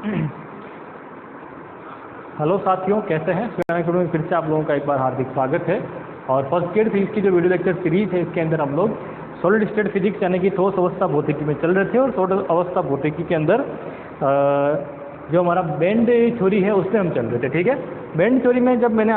Hello साथियों, कैसे हैं? में फिर से आप लोगों का एक बार हार्दिक स्वागत है। और फर्स्ट ईयर फिजिक्स की जो वीडियो लेक्चर सीरीज है, इसके अंदर हम लोग सॉलिड स्टेट फिजिक्स यानी कि ठोस अवस्था भौतिकी में चल रहे थे। और ठोस अवस्था भौतिकी के अंदर जो हमारा बैंड थ्योरी है उसमें हम चल रहे थे। ठीक है, बैंड थ्योरी में जब मैंने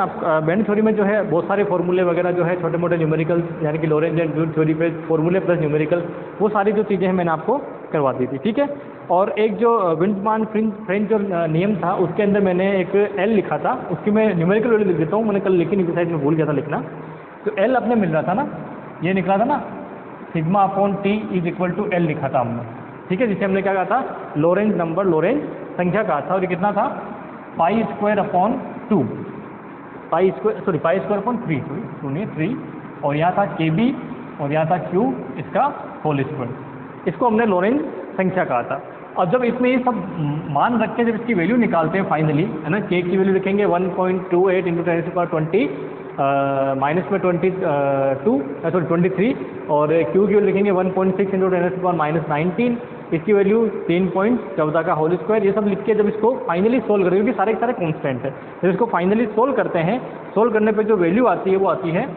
बैंड थ्योरी में जो है बहुत सारे फॉर्मूले वगैरह जो है छोटे मोटे न्यूमेरिकल यानी कि लोरेंज एंड ड्यूल थ्योरी पे फॉर्मूले प्लस न्यूमेरिकल वो सारी जो चीज़ें हैं मैंने आपको करवा दी थी। ठीक है, और एक जो विंडमान फ्रेंच जो नियम था उसके अंदर मैंने एक एल लिखा था, उसकी मैं न्यूमेरिकल वैल्यू लिख देता हूँ। मैंने कल लिखी नहीं, साइड में भूल गया था लिखना। तो एल अपने मिल रहा था ना, ये निकला था ना, sigma upon T is equal to L लिखा था हमने। ठीक है, जिसे हमने क्या कहा था, लोरेंज नंबर, लोरेंज संख्या कहा था। और ये कितना था, pi square upon 2, pi square upon 3, सुनिए 3। और यहाँ था के बी और यहाँ था क्यू, इसका होल स्क्वायर। इसको हमने लोरेंज संख्या कहा था। और जब इसमें ये सब मान रख के जब इसकी वैल्यू निकालते हैं फाइनली, है ना, के की वैल्यू लिखेंगे 1.28 इंटू 10⁻20 माइनस में 23, और क्यू की वैल्यू लिखेंगे 1.6 इंटू 10⁻19, इसकी वैल्यू 3.14 का होल स्क्वायर। ये सब लिख के जब इसको फाइनली सोल्व करेंगे, क्योंकि सारे के सारे कॉन्स्टेंट है, जब इसको फाइनली सोल्व करते हैं, सोल्व करने पे जो वैल्यू आती है वो आती है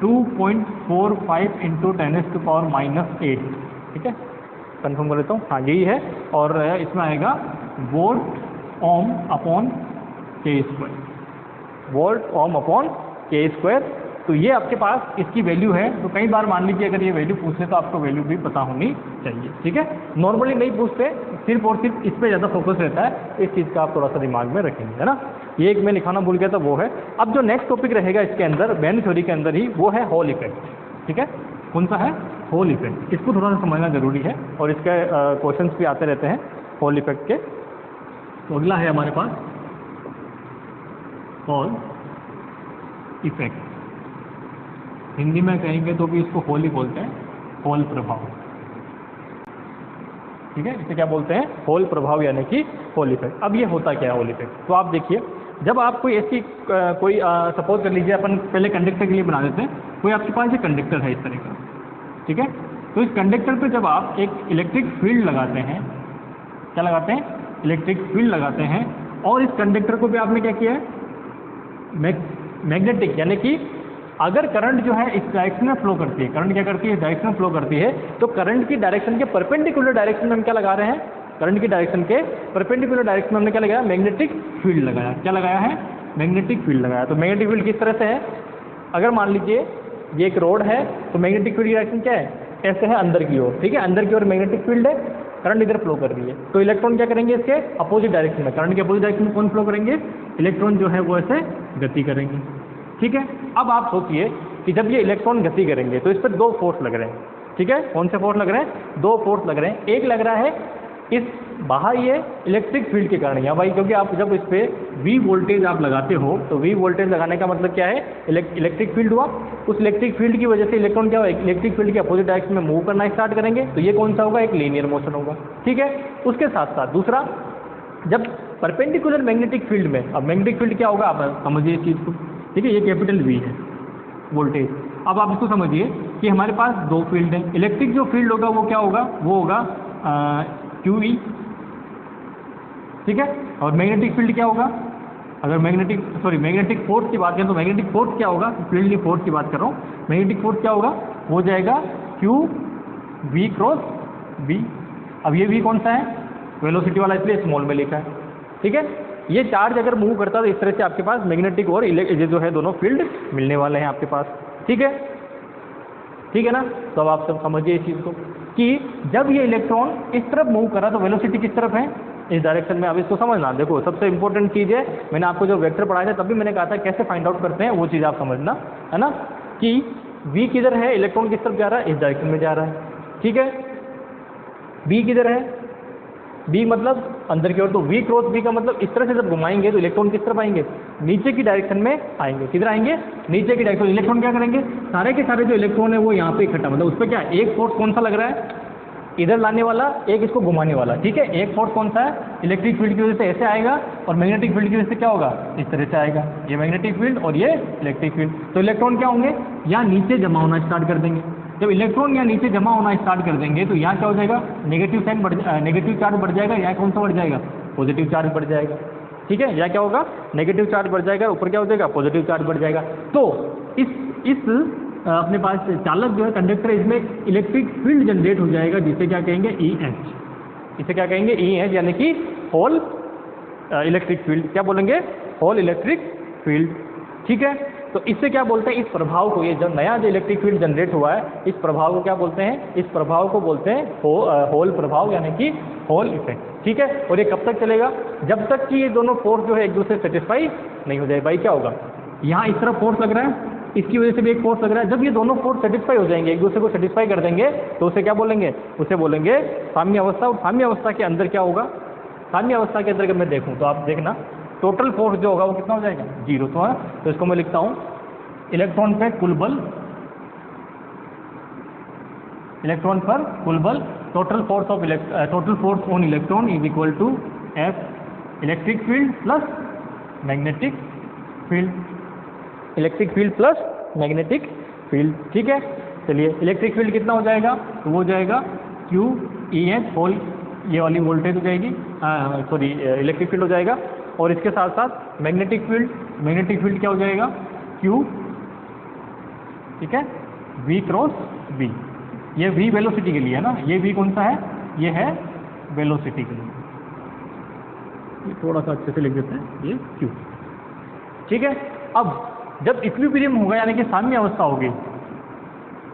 2.45 इंटू 10⁻8। ठीक है, कंफर्म कर लेता हूँ, हाँ यही है। और इसमें आएगा वोल्ट ओम अपॉन के स्क्वायर, वोल्ट ओम अपॉन के स्क्वायर। तो ये आपके पास इसकी वैल्यू है। तो कई बार मान लीजिए अगर ये वैल्यू पूछते तो आपको वैल्यू भी पता होनी चाहिए। ठीक है, नॉर्मली नहीं पूछते, सिर्फ और सिर्फ इस पर ज़्यादा फोकस रहता है, इस चीज़ का आप थोड़ा सा दिमाग में रखेंगे, है ना। ये एक मैं लिखाना भूल गया था, वो है। अब जो नेक्स्ट टॉपिक रहेगा इसके अंदर, बैंड थ्योरी के अंदर ही, वो है हॉल इफेक्ट। ठीक है, कौन सा है, हॉल इफेक्ट। इसको थोड़ा सा समझना जरूरी है और इसके क्वेश्चंस भी आते रहते हैं हॉल इफेक्ट के। तो अगला है हमारे पास हॉल इफेक्ट। हिंदी में कहेंगे तो भी इसको हॉल ही बोलते हैं, हॉल प्रभाव। ठीक है, इसे क्या बोलते हैं, हॉल प्रभाव यानी कि हॉल इफेक्ट। अब ये होता क्या है हॉल इफेक्ट, तो आप देखिए, जब आप कोई ऐसी कोई सपोज कर लीजिए, अपन पहले कंडक्टर के लिए बना देते हैं। कोई आपके पास ये कंडक्टर है इस तरह का, ठीक है। तो इस कंडक्टर पे जब आप एक इलेक्ट्रिक फील्ड लगाते हैं, क्या लगाते हैं, इलेक्ट्रिक फील्ड लगाते हैं, और इस कंडक्टर को भी आपने क्या किया है, मैग्नेटिक, यानी कि अगर करंट जो है इस डायरेक्शन में फ्लो करती है, करंट क्या करती है, इस डायरेक्शन में फ्लो करती है, तो करंट की डायरेक्शन के परपेंडिकुलर डायरेक्शन में हम क्या लगा रहे हैं, करंट की डायरेक्शन के परपेंडिकुलर डायरेक्शन में हमने क्या लगाया, मैग्नेटिक फील्ड लगाया। क्या लगाया है, मैग्नेटिक फील्ड लगाया। तो मैग्नेटिक फील्ड किस तरह से है, अगर मान लीजिए ये एक रोड है, तो मैग्नेटिक फील्ड की डायरेक्शन क्या है, ऐसे है अंदर की ओर। ठीक है, अंदर की ओर मैग्नेटिक फील्ड है, करंट इधर फ्लो कर रही है। तो इलेक्ट्रॉन क्या करेंगे, इसके अपोजिट डायरेक्शन में, करंट के अपोजिट डायरेक्शन में कौन फ्लो करेंगे, इलेक्ट्रॉन जो है वो ऐसे गति करेंगे। ठीक है, अब आप सोचिए कि जब ये इलेक्ट्रॉन गति करेंगे तो इस पर दो फोर्स लग रहे हैं। ठीक है, कौन से फोर्स लग रहे हैं, दो फोर्स लग रहे हैं। एक लग रहा है इस बाह्य इलेक्ट्रिक फील्ड के कारण, या भाई क्योंकि आप जब इस पे V वोल्टेज आप लगाते हो, तो V वोल्टेज लगाने का मतलब क्या है, इलेक्ट्रिक फील्ड हुआ। उस इलेक्ट्रिक फील्ड की वजह से इलेक्ट्रॉन क्या होगा, इलेक्ट्रिक फील्ड के अपोजिट डायरेक्शन में मूव करना स्टार्ट करेंगे। तो ये कौन सा होगा, एक लीनियर मोशन होगा। ठीक है, उसके साथ साथ दूसरा, जब परपेंडिकुलर मैग्नेटिक फील्ड में, अब मैग्नेटिक फील्ड क्या होगा, आप समझिए इस चीज़ को। ठीक है, ये कैपिटल V है वोल्टेज। अब आप इसको समझिए कि हमारे पास दो फील्ड है। इलेक्ट्रिक जो फील्ड होगा वो क्या होगा, वो होगा QE। ठीक है, और मैग्नेटिक फील्ड क्या होगा, अगर मैग्नेटिक फोर्स की बात करें तो मैग्नेटिक फोर्स क्या होगा, फील्ड की फोर्स की बात कर रहा हूँ, मैग्नेटिक फोर्स क्या होगा, वो हो जाएगा QV क्रॉस V। अब ये V कौन सा है, वेलोसिटी वाला, इसलिए स्मॉल में लिखा है। ठीक है, ये चार्ज अगर मूव करता है तो इस तरह से आपके पास मैग्नेटिक और ये जो है दोनों फील्ड मिलने वाले हैं आपके पास। ठीक है, ठीक है ना। तो अब आप सब समझिए इस चीज़ को कि जब ये इलेक्ट्रॉन इस तरफ मूव कर रहा तो वेलोसिटी किस तरफ है, इस डायरेक्शन में। अब इसको समझना, देखो सबसे इंपॉर्टेंट चीज़ है, मैंने आपको जो वेक्टर पढ़ाया था तभी मैंने कहा था कैसे फाइंड आउट करते हैं, वो चीज़ आप समझना, है ना, कि V किधर है, इलेक्ट्रॉन किस तरफ जा रहा है, इस डायरेक्शन में जा रहा है। ठीक है, B किधर है, B मतलब अंदर की ओर, तो V क्रॉस V का मतलब इस तरह से जब घुमाएंगे तो इलेक्ट्रॉन किस तरफ आएंगे, नीचे की डायरेक्शन में आएंगे। किधर आएंगे, नीचे की डायरेक्शन। इलेक्ट्रॉन क्या करेंगे, सारे के सारे जो इलेक्ट्रॉन है वो यहाँ पे इकट्ठा, मतलब उस पर क्या है, एक फोर्स कौन सा लग रहा है, इधर लाने वाला, एक इसको घुमाने वाला। ठीक है, एक फोर्स कौन सा है, इलेक्ट्रिक फील्ड की वजह से ऐसे आएगा, और मैग्नेटिक फील्ड की वजह से क्या होगा, इस तरह से आएगा। ये मैग्नेटिक फील्ड और ये इलेक्ट्रिक फील्ड। तो इलेक्ट्रॉन क्या होंगे, यहाँ नीचे जमा होना स्टार्ट कर देंगे। जब इलेक्ट्रॉन यहाँ नीचे जमा होना स्टार्ट कर देंगे तो यहाँ क्या हो जाएगा, नेगेटिव साइन नेगेटिव चार्ज बढ़ जाएगा, यहाँ कौन सा बढ़ जाएगा, पॉजिटिव चार्ज बढ़ जाएगा, ठीक है, या क्या होगा, नेगेटिव चार्ज बढ़ जाएगा, ऊपर क्या हो जाएगा, पॉजिटिव चार्ज बढ़ जाएगा। तो इस अपने पास चालक जो है कंडक्टर, इसमें इलेक्ट्रिक फील्ड जनरेट हो जाएगा, जिसे क्या कहेंगे, ई एच। इसे क्या कहेंगे, ई एच, यानी कि होल इलेक्ट्रिक फील्ड। क्या बोलेंगे, होल इलेक्ट्रिक फील्ड, ठीक है। तो इससे क्या बोलते हैं, इस प्रभाव को, ये जो नया जो इलेक्ट्रिक फील्ड जनरेट हुआ है, इस प्रभाव को क्या बोलते हैं, इस प्रभाव को बोलते हैं होल प्रभाव, यानी कि होल इफेक्ट, ठीक है। और ये कब तक चलेगा, जब तक कि ये दोनों फोर्स जो है एक दूसरे से सेटिस्फाई नहीं हो जाए। भाई क्या होगा, यहाँ इस तरफ फोर्स लग रहा है, इसकी वजह से भी एक फोर्स लग रहा है, जब ये दोनों फोर्स सेटिस्फाई हो जाएंगे, एक दूसरे को सेटिस्फाई कर देंगे, तो उसे क्या बोलेंगे, उसे बोलेंगे साम्य अवस्था। और साम्य अवस्था के अंदर क्या होगा, साम्य अवस्था के अंदर अगर मैं देखूँ तो आप देखना, टोटल फोर्स जो होगा वो कितना हो जाएगा, 0। तो इसको मैं लिखता हूँ, इलेक्ट्रॉन पे कुल बल, इलेक्ट्रॉन पर कुल बल, total force on electron is equal to F electric field plus magnetic field, electric field plus magnetic field, ठीक है। चलिए, इलेक्ट्रिक फील्ड कितना हो जाएगा, तो वो हो जाएगा क्यू ई एच होल, ये वाली वोल्टेज हो जाएगी, सॉरी इलेक्ट्रिक फील्ड हो जाएगा। और इसके साथ साथ मैग्नेटिक फील्ड क्या हो जाएगा, क्यू, ठीक है, v क्रॉस v। ये v वेलोसिटी के लिए है ना, ये v कौन सा है, ये है वेलोसिटी के लिए, ये थोड़ा सा अच्छे से लिख देते हैं, ये q, ठीक है। अब जब इक्विलिब्रियम होगा, यानी कि साम्य अवस्था होगी,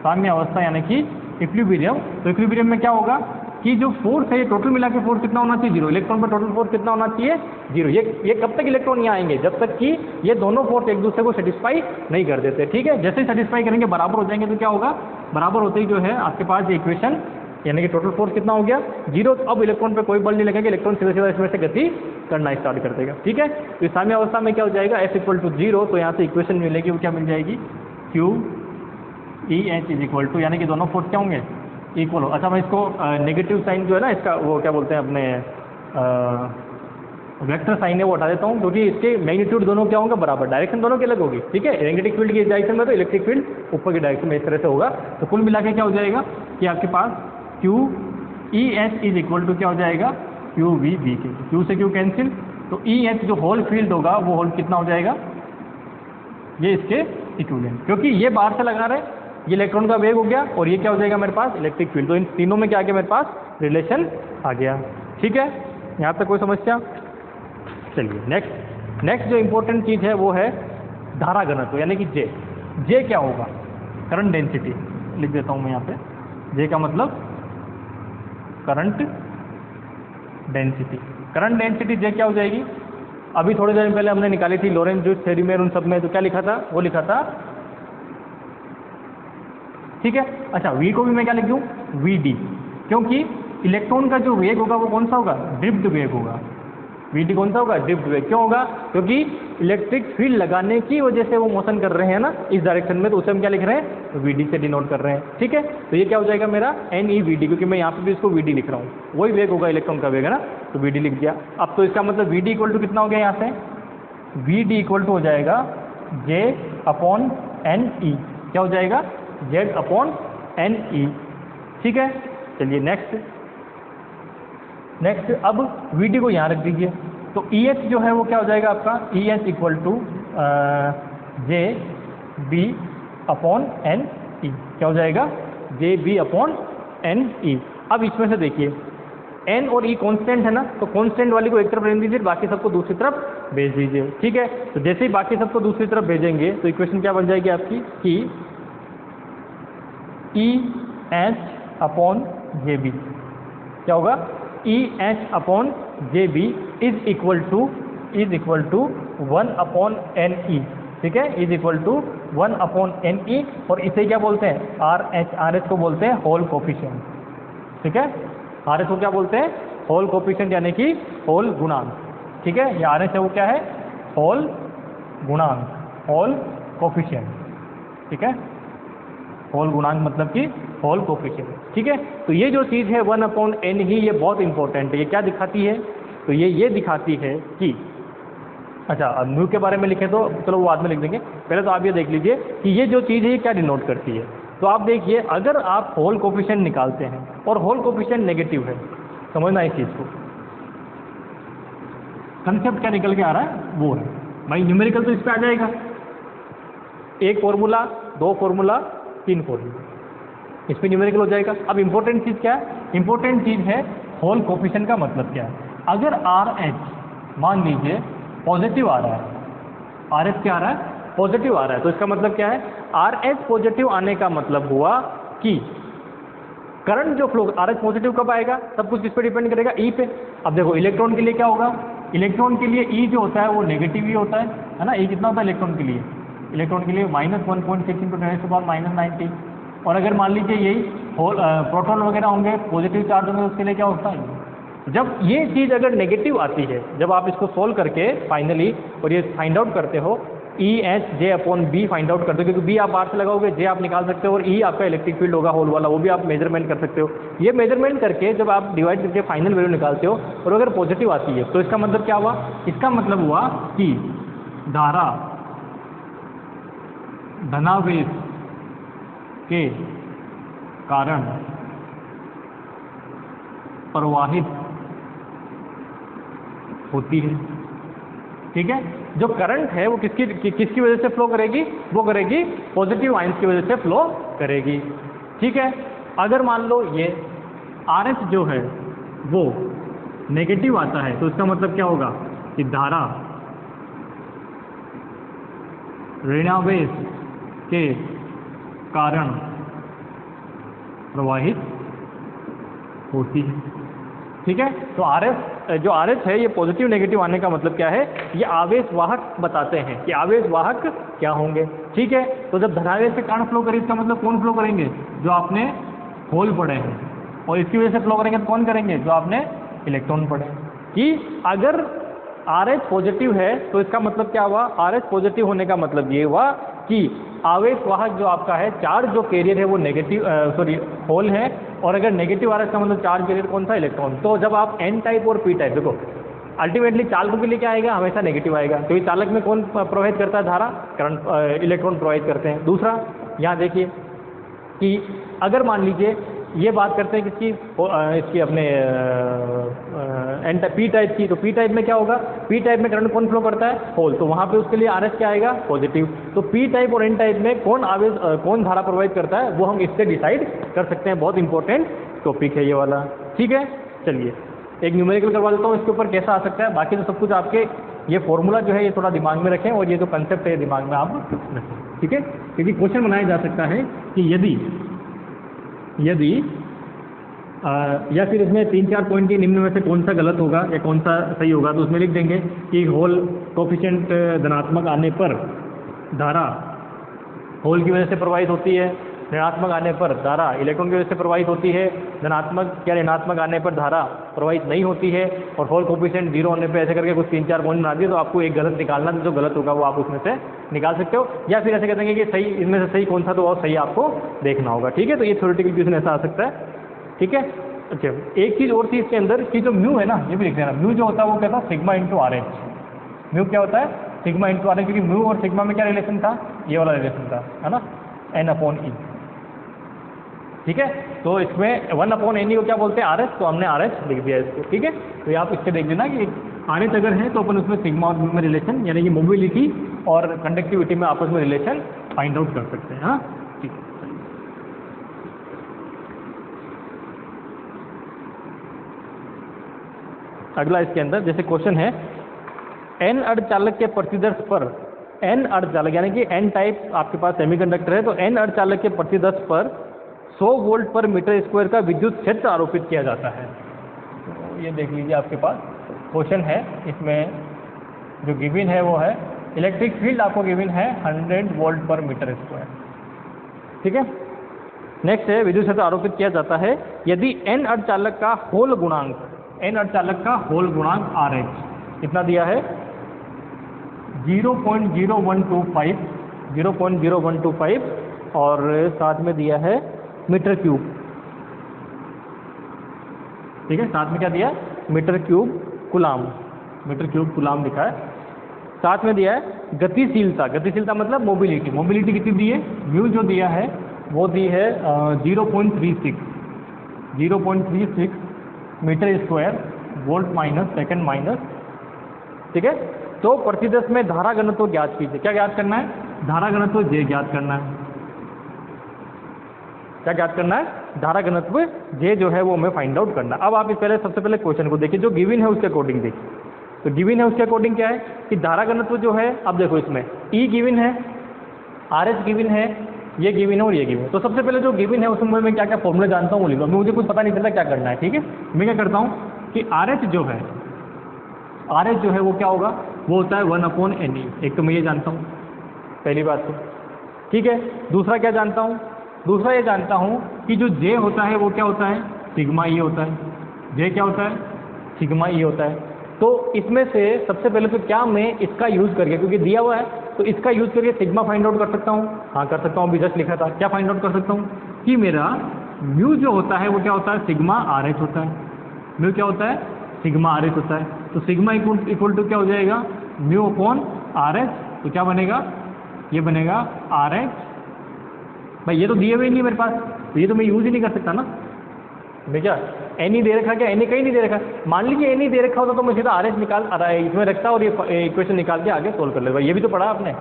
साम्य अवस्था यानी कि इक्विलिब्रियम, तो इक्विलिब्रियम में क्या होगा कि जो फोर्स है, ये टोटल मिला के फोर्स कितना होना चाहिए, 0। इलेक्ट्रॉन पर टोटल फोर्स कितना होना चाहिए, 0। ये कब तक इलेक्ट्रॉन यहाँ आएंगे, जब तक कि ये दोनों फोर्स एक दूसरे को सेटिस्फाई नहीं कर देते, ठीक है। जैसे ही सेटिस्फाई करेंगे, बराबर हो जाएंगे, तो क्या होगा, बराबर होते ही जो है आपके पास इक्वेशन, यानी कि टोटल फोर्स कितना हो गया, 0। अब इलेक्ट्रॉन पर कोई बल नहीं लगेगा, इलेक्ट्रॉन सीधा सीधा इसमें से गति करना स्टार्ट कर देगा, ठीक है। तो इस साम्य अवस्था में क्या हो जाएगा, एस इक्वल टू 0। तो यहाँ से इक्वेशन मिलेगी, वो क्या मिल जाएगी, Q E H is equal to, यानी कि दोनों फोर्स क्या होंगे, इक्वल हो। अच्छा, मैं इसको नेगेटिव साइन जो है ना इसका, वो क्या बोलते हैं अपने वेक्टर साइन है, वो हटा देता हूँ, क्योंकि इसके मैग्नीट्यूड दोनों क्या होंगे, बराबर, डायरेक्शन दोनों की अलग होगी, ठीक है। मैग्नेटिक फील्ड की डायरेक्शन में, तो इलेक्ट्रिक फील्ड ऊपर की डायरेक्शन में इस तरह से होगा। तो कुल मिला के क्या हो जाएगा कि आपके पास Q E H is equal to क्या हो जाएगा, क्यू वी वी के, क्यू से क्यू कैंसिल, तो ई एच जो होल फील्ड होगा, वो होल कितना हो जाएगा, ये इसके इक्विवेलेंट, क्योंकि ये बाहर से लगा रहे हैं, ये इलेक्ट्रॉन का वेग हो गया, और ये क्या हो जाएगा मेरे पास, इलेक्ट्रिक फील्ड। तो इन तीनों में क्या आ गया मेरे पास, रिलेशन आ गया, ठीक है। यहाँ तक कोई समस्या। चलिए नेक्स्ट जो इम्पोर्टेंट चीज़ है वो है धारा घनत्व, यानी कि जे क्या होगा, करंट डेंसिटी लिख देता हूँ मैं यहाँ पे। जे का मतलब करंट डेंसिटी जे क्या हो जाएगी, अभी थोड़ी देर पहले हमने निकाली थी लॉरेंट्ज ड्यूस थ्योरी में, उन सब में तो क्या लिखा था, वो लिखा था, ठीक है। अच्छा, v को भी मैं क्या लिख दूँ, vd, क्योंकि इलेक्ट्रॉन का जो वेग होगा वो कौन सा होगा, ड्रिफ्ट वेग होगा। vd कौन सा होगा, ड्रिफ्ट वेग। क्यों होगा, क्योंकि इलेक्ट्रिक फील्ड लगाने की वजह से वो मोशन कर रहे हैं ना इस डायरेक्शन में, तो उसे हम क्या लिख रहे हैं, तो vd से डिनोट कर रहे हैं, ठीक है। तो ये क्या हो जाएगा मेरा NEVD, क्योंकि मैं यहाँ पे भी इसको vd लिख रहा हूँ, वही वेग होगा, इलेक्ट्रॉन का वेग है ना, तो vd लिख दिया। अब तो इसका मतलब vd इक्वल टू कितना हो गया, यहाँ से vd इक्वल टू हो जाएगा J/NE, क्या हो जाएगा, Z/NE, ठीक है। चलिए नेक्स्ट अब vd को यहाँ रख दीजिए, तो EH जो है वो क्या हो जाएगा आपका, EH इक्वल टू JB/NE, क्या हो जाएगा, JB/NE। अब इसमें से देखिए n और e कांस्टेंट है ना, तो कांस्टेंट वाली को एक तरफ रहने दीजिए, बाकी सबको दूसरी तरफ भेज दीजिए, ठीक है। तो जैसे ही बाकी सबको दूसरी तरफ भेजेंगे, तो इक्वेशन क्या बन जाएगी आपकी, कि EH/JB क्या होगा, EH/JB is equal to 1/NE, ठीक है, इज इक्वल टू 1/NE। और इसे क्या बोलते हैं, RH को बोलते हैं होल कोफिशिएंट, ठीक है। RH को क्या बोलते हैं, होल कोफिशिएंट, यानी कि होल गुणांक, ठीक है। ये RH है वो क्या है, होल गुणांक, होल कोफिशिएंट, ठीक है। होल गुणांक मतलब कि होल कोफिशिएंट, ठीक है। तो ये जो चीज़ है 1/N ही, ये बहुत इंपॉर्टेंट है। ये क्या दिखाती है, तो ये दिखाती है कि, अच्छा अब म्यू के बारे में लिखें तो चलो वो बाद में लिख देंगे, पहले तो आप ये देख लीजिए कि ये जो चीज़ है ये क्या डिनोट करती है। तो आप देखिए, अगर आप होल कोफिशिएंट निकालते हैं और होल कोफिशिएंट नेगेटिव है, समझना इस चीज़ को, कंसेप्ट क्या निकल के आ रहा है वो है भाई। न्यूमेरिकल तो इस पे आ जाएगा, एक फॉर्मूला, दो फॉर्मूला, तीन फॉर्मूला, इस पे न्यूमेरिकल हो जाएगा। अब इंपॉर्टेंट चीज़ क्या है? इंपॉर्टेंट चीज़ है होल कोफिशिएंट का मतलब क्या है। अगर RH मान लीजिए पॉजिटिव आ रहा है, RH क्या आ रहा है? पॉजिटिव आ रहा है, तो इसका मतलब क्या है? RH पॉजिटिव आने का मतलब हुआ कि करंट जो फ्लो, RH पॉजिटिव कब आएगा? सब कुछ किस पे डिपेंड करेगा? E पे। अब देखो इलेक्ट्रॉन के लिए क्या होगा? इलेक्ट्रॉन के लिए E जो होता है वो नेगेटिव ही होता है ना। E कितना होता है इलेक्ट्रॉन के लिए? इलेक्ट्रॉन के लिए -1.6 × 10⁻90। और अगर मान लीजिए यही प्रोटॉन वगैरह होंगे, पॉजिटिव चार्ज होंगे, उसके लिए क्या होता है? जब ये चीज़ अगर नेगेटिव आती है, जब आप इसको सोल्व करके फाइनली और ये फाइंड आउट करते हो, EHJ/B फाइंड आउट करते हो, क्योंकि B आप बाहर से लगाओगे, J आप निकाल सकते हो और E आपका इलेक्ट्रिक फील्ड होगा होल वाला, वो भी आप मेजरमेंट कर सकते हो। ये मेजरमेंट करके जब आप डिवाइड करके फाइनल वैल्यू निकालते हो और अगर पॉजिटिव आती है तो इसका मतलब क्या हुआ? इसका मतलब हुआ कि धारा धनावेश के कारण प्रवाहित होती है। ठीक है, जो करंट है वो किसकी वजह से फ्लो करेगी? वो करेगी पॉजिटिव आयंस की वजह से फ्लो करेगी। ठीक है, अगर मान लो ये RH जो है वो नेगेटिव आता है तो इसका मतलब क्या होगा कि धारा ऋणावेश के कारण प्रवाहित होती है। ठीक है, तो जो RH है ये पॉजिटिव नेगेटिव आने का मतलब क्या है? ये आवेश वाहक बताते हैं कि आवेश वाहक क्या होंगे। ठीक है, तो जब धनावेश के कारण फ्लो करें, इसका मतलब कौन फ्लो करेंगे? जो आपने होल पढ़े हैं। और इसकी वजह से फ्लो करेंगे तो कौन करेंगे? जो आपने इलेक्ट्रॉन पढ़े। कि अगर RH पॉजिटिव है तो इसका मतलब क्या हुआ? RH पॉजिटिव होने का मतलब ये हुआ कि आवेश वाहक जो आपका है, चार्ज जो कैरियर है वो नेगेटिव होल है, और अगर नेगेटिव आ रहा है इसका मतलब चार्ज कैरियर कौन सा? इलेक्ट्रॉन। तो जब आप N टाइप और P टाइप, देखो अल्टीमेटली चालकों के लिए क्या आएगा? हमेशा नेगेटिव आएगा, क्योंकि चालक में कौन प्रवाहित करता है? धारा, करंट, इलेक्ट्रॉन प्रवाहित करते हैं। दूसरा यहाँ देखिए कि अगर मान लीजिए ये बात करते हैं किसकी? इसकी अपने P टाइप की, तो P टाइप में क्या होगा? P टाइप में करंट कौन फ्लो करता है? होल। तो वहाँ पे उसके लिए RH क्या आएगा? पॉजिटिव। तो P टाइप और N टाइप में कौन धारा प्रवाहित करता है वो हम इससे डिसाइड कर सकते हैं। बहुत इंपॉर्टेंट टॉपिक है ये वाला। ठीक है, चलिए एक न्यूमेरिकल करवा देता हूँ इसके ऊपर कैसा आ सकता है। बाकी तो सब कुछ आपके ये फॉर्मूला जो है ये थोड़ा दिमाग में रखें, और ये जो कंसेप्ट है दिमाग में आप रखें। ठीक है, क्योंकि क्वेश्चन बनाया जा सकता है कि यदि या फिर इसमें 3-4 पॉइंट के निम्न में से कौन सा गलत होगा या कौन सा सही होगा, तो उसमें लिख देंगे कि होल कोफिशिएंट धनात्मक आने पर धारा होल की वजह से प्रवाहित होती है, ऋणात्मक आने पर धारा इलेक्ट्रॉन की वजह से प्रवाहित होती है, धनात्मक या ऋणात्मक आने पर धारा प्रवाहित नहीं होती है, और होल कोफिशिएंट 0 होने पे ऐसे करके कुछ 3-4 पॉइंट बना दिए। तो आपको एक गलत निकालना, जो गलत होगा वो आप उसमें से निकाल सकते हो, या फिर ऐसे कहते हैं कि सही, इनमें से सही कौन सा, तो और सही आपको देखना होगा। ठीक है, तो ये थ्योरेटिकल क्वेश्चन ऐसा आ सकता है। ठीक है, अच्छा एक चीज़ और थी इसके अंदर कि जो म्यू है ना, ये भी लिख देना, म्यू जो होता है वो क्या था? Sigma into RH। म्यू क्या होता है? सिग्मा इंटू RH, क्योंकि म्यू और सिग्मा में क्या रिलेशन था? ये वाला रिलेशन था, है ना, N/E। ठीक है, तो इसमें 1/Ne को क्या बोलते हैं? RH। तो हमने RH लिख दिया इसको। ठीक है, तो ये आप इससे देख लेना कि RH अगर है तो अपन उसमें सिग्मा और म्यू में रिलेशन, यानी कि मोबिलिटी और कंडक्टिविटी में आपस में रिलेशन फाइंड आउट कर सकते हैं। हाँ, ठीक है। अगला इसके अंदर जैसे क्वेश्चन है, N अर्धचालक के प्रतिदर्श पर, N अर्धचालक यानी कि N टाइप आपके पास सेमीकंडक्टर है, तो N अर्धचालक के प्रतिदर्श पर 100 वोल्ट पर मीटर स्क्वायर का विद्युत क्षेत्र आरोपित किया जाता है। तो ये देख लीजिए आपके पास क्वेश्चन है, इसमें जो गिवन है वो है इलेक्ट्रिक फील्ड आपको गिवन है 100 वोल्ट पर मीटर स्क्वायर। ठीक है, नेक्स्ट है विद्युत क्षेत्र आरोपित किया जाता है यदि N अर्धचालक का होल गुणांक, N अर्धचालक का होल गुणांक RH कितना दिया है? 0.0125 और साथ में दिया है मीटर क्यूब। ठीक है, साथ में क्या दिया? Metre cube coulomb, metre cube coulomb लिखा है। साथ में दिया है गतिशीलता, गतिशीलता मतलब मोबिलिटी, मोबिलिटी कितनी दी है? म्यू जो दिया है वो दी है 0.36 metre square volt minus second minus ठीक है। तो प्रतिदर्श में धारा घनत्व ज्ञात कीजिए। क्या ज्ञात करना है? धारा घनत्व जे ज्ञात करना है। क्या ज्ञात करना है? धारा घनत्व जे जो है वो हमें फाइंड आउट करना है। अब आप इस पहले सबसे पहले क्वेश्चन को देखिए, जो गिवन है उसके अकॉर्डिंग देखिए। तो गिवन है उसके अकॉर्डिंग क्या है कि धारा घनत्व जो है, अब देखो इसमें ई गिवन है, आर एच गिवन है, ये गिवन है और ये गिवन है। तो सबसे पहले जो गिवन है उसमें मैं क्या क्या फॉर्मूला जानता हूँ वो लिखूँ। मुझे कुछ पता नहीं चलता क्या करना है, ठीक है। मैं क्या करता हूँ कि आर एच जो है, आर एच जो है वो क्या होगा, वो होता है 1/NE। एक तो मैं ये जानता हूँ पहली बात तो, ठीक है। दूसरा क्या जानता हूँ? दूसरा ये जानता हूँ कि जो जे होता है वो क्या होता है, सिग्मा ई होता है। जे क्या होता है? सिग्मा ई होता है। तो इसमें से सबसे पहले तो क्या मैं इसका यूज़ करके, क्योंकि दिया हुआ है तो इसका यूज़ करके सिग्मा फाइंड आउट कर सकता हूँ? हाँ कर सकता हूँ, अभी जस्ट लिखा था। क्या फाइंड आउट कर सकता हूँ कि मेरा म्यू जो होता है वो क्या होता है, सिग्मा आर एच होता है। म्यू क्या होता है? सिग्मा आर एच होता है। तो सिग्मा इक्वल टू क्या हो जाएगा, म्यू अपॉन आर एच। तो क्या बनेगा, ये बनेगा आर एच। भाई ये तो दिए हुए नहीं मेरे पास, तो ये तो मैं यूज़ ही नहीं कर सकता ना। मैं क्या एनी दे रखा, क्या एनी कहीं नहीं दे रखा। मान लीजिए एनी दे रखा होता तो मैं सीधा आर एच निकाल इसमें रखता और ये इक्वेशन निकाल के आगे सोल्व कर लेता। ये भी तो पढ़ा आपने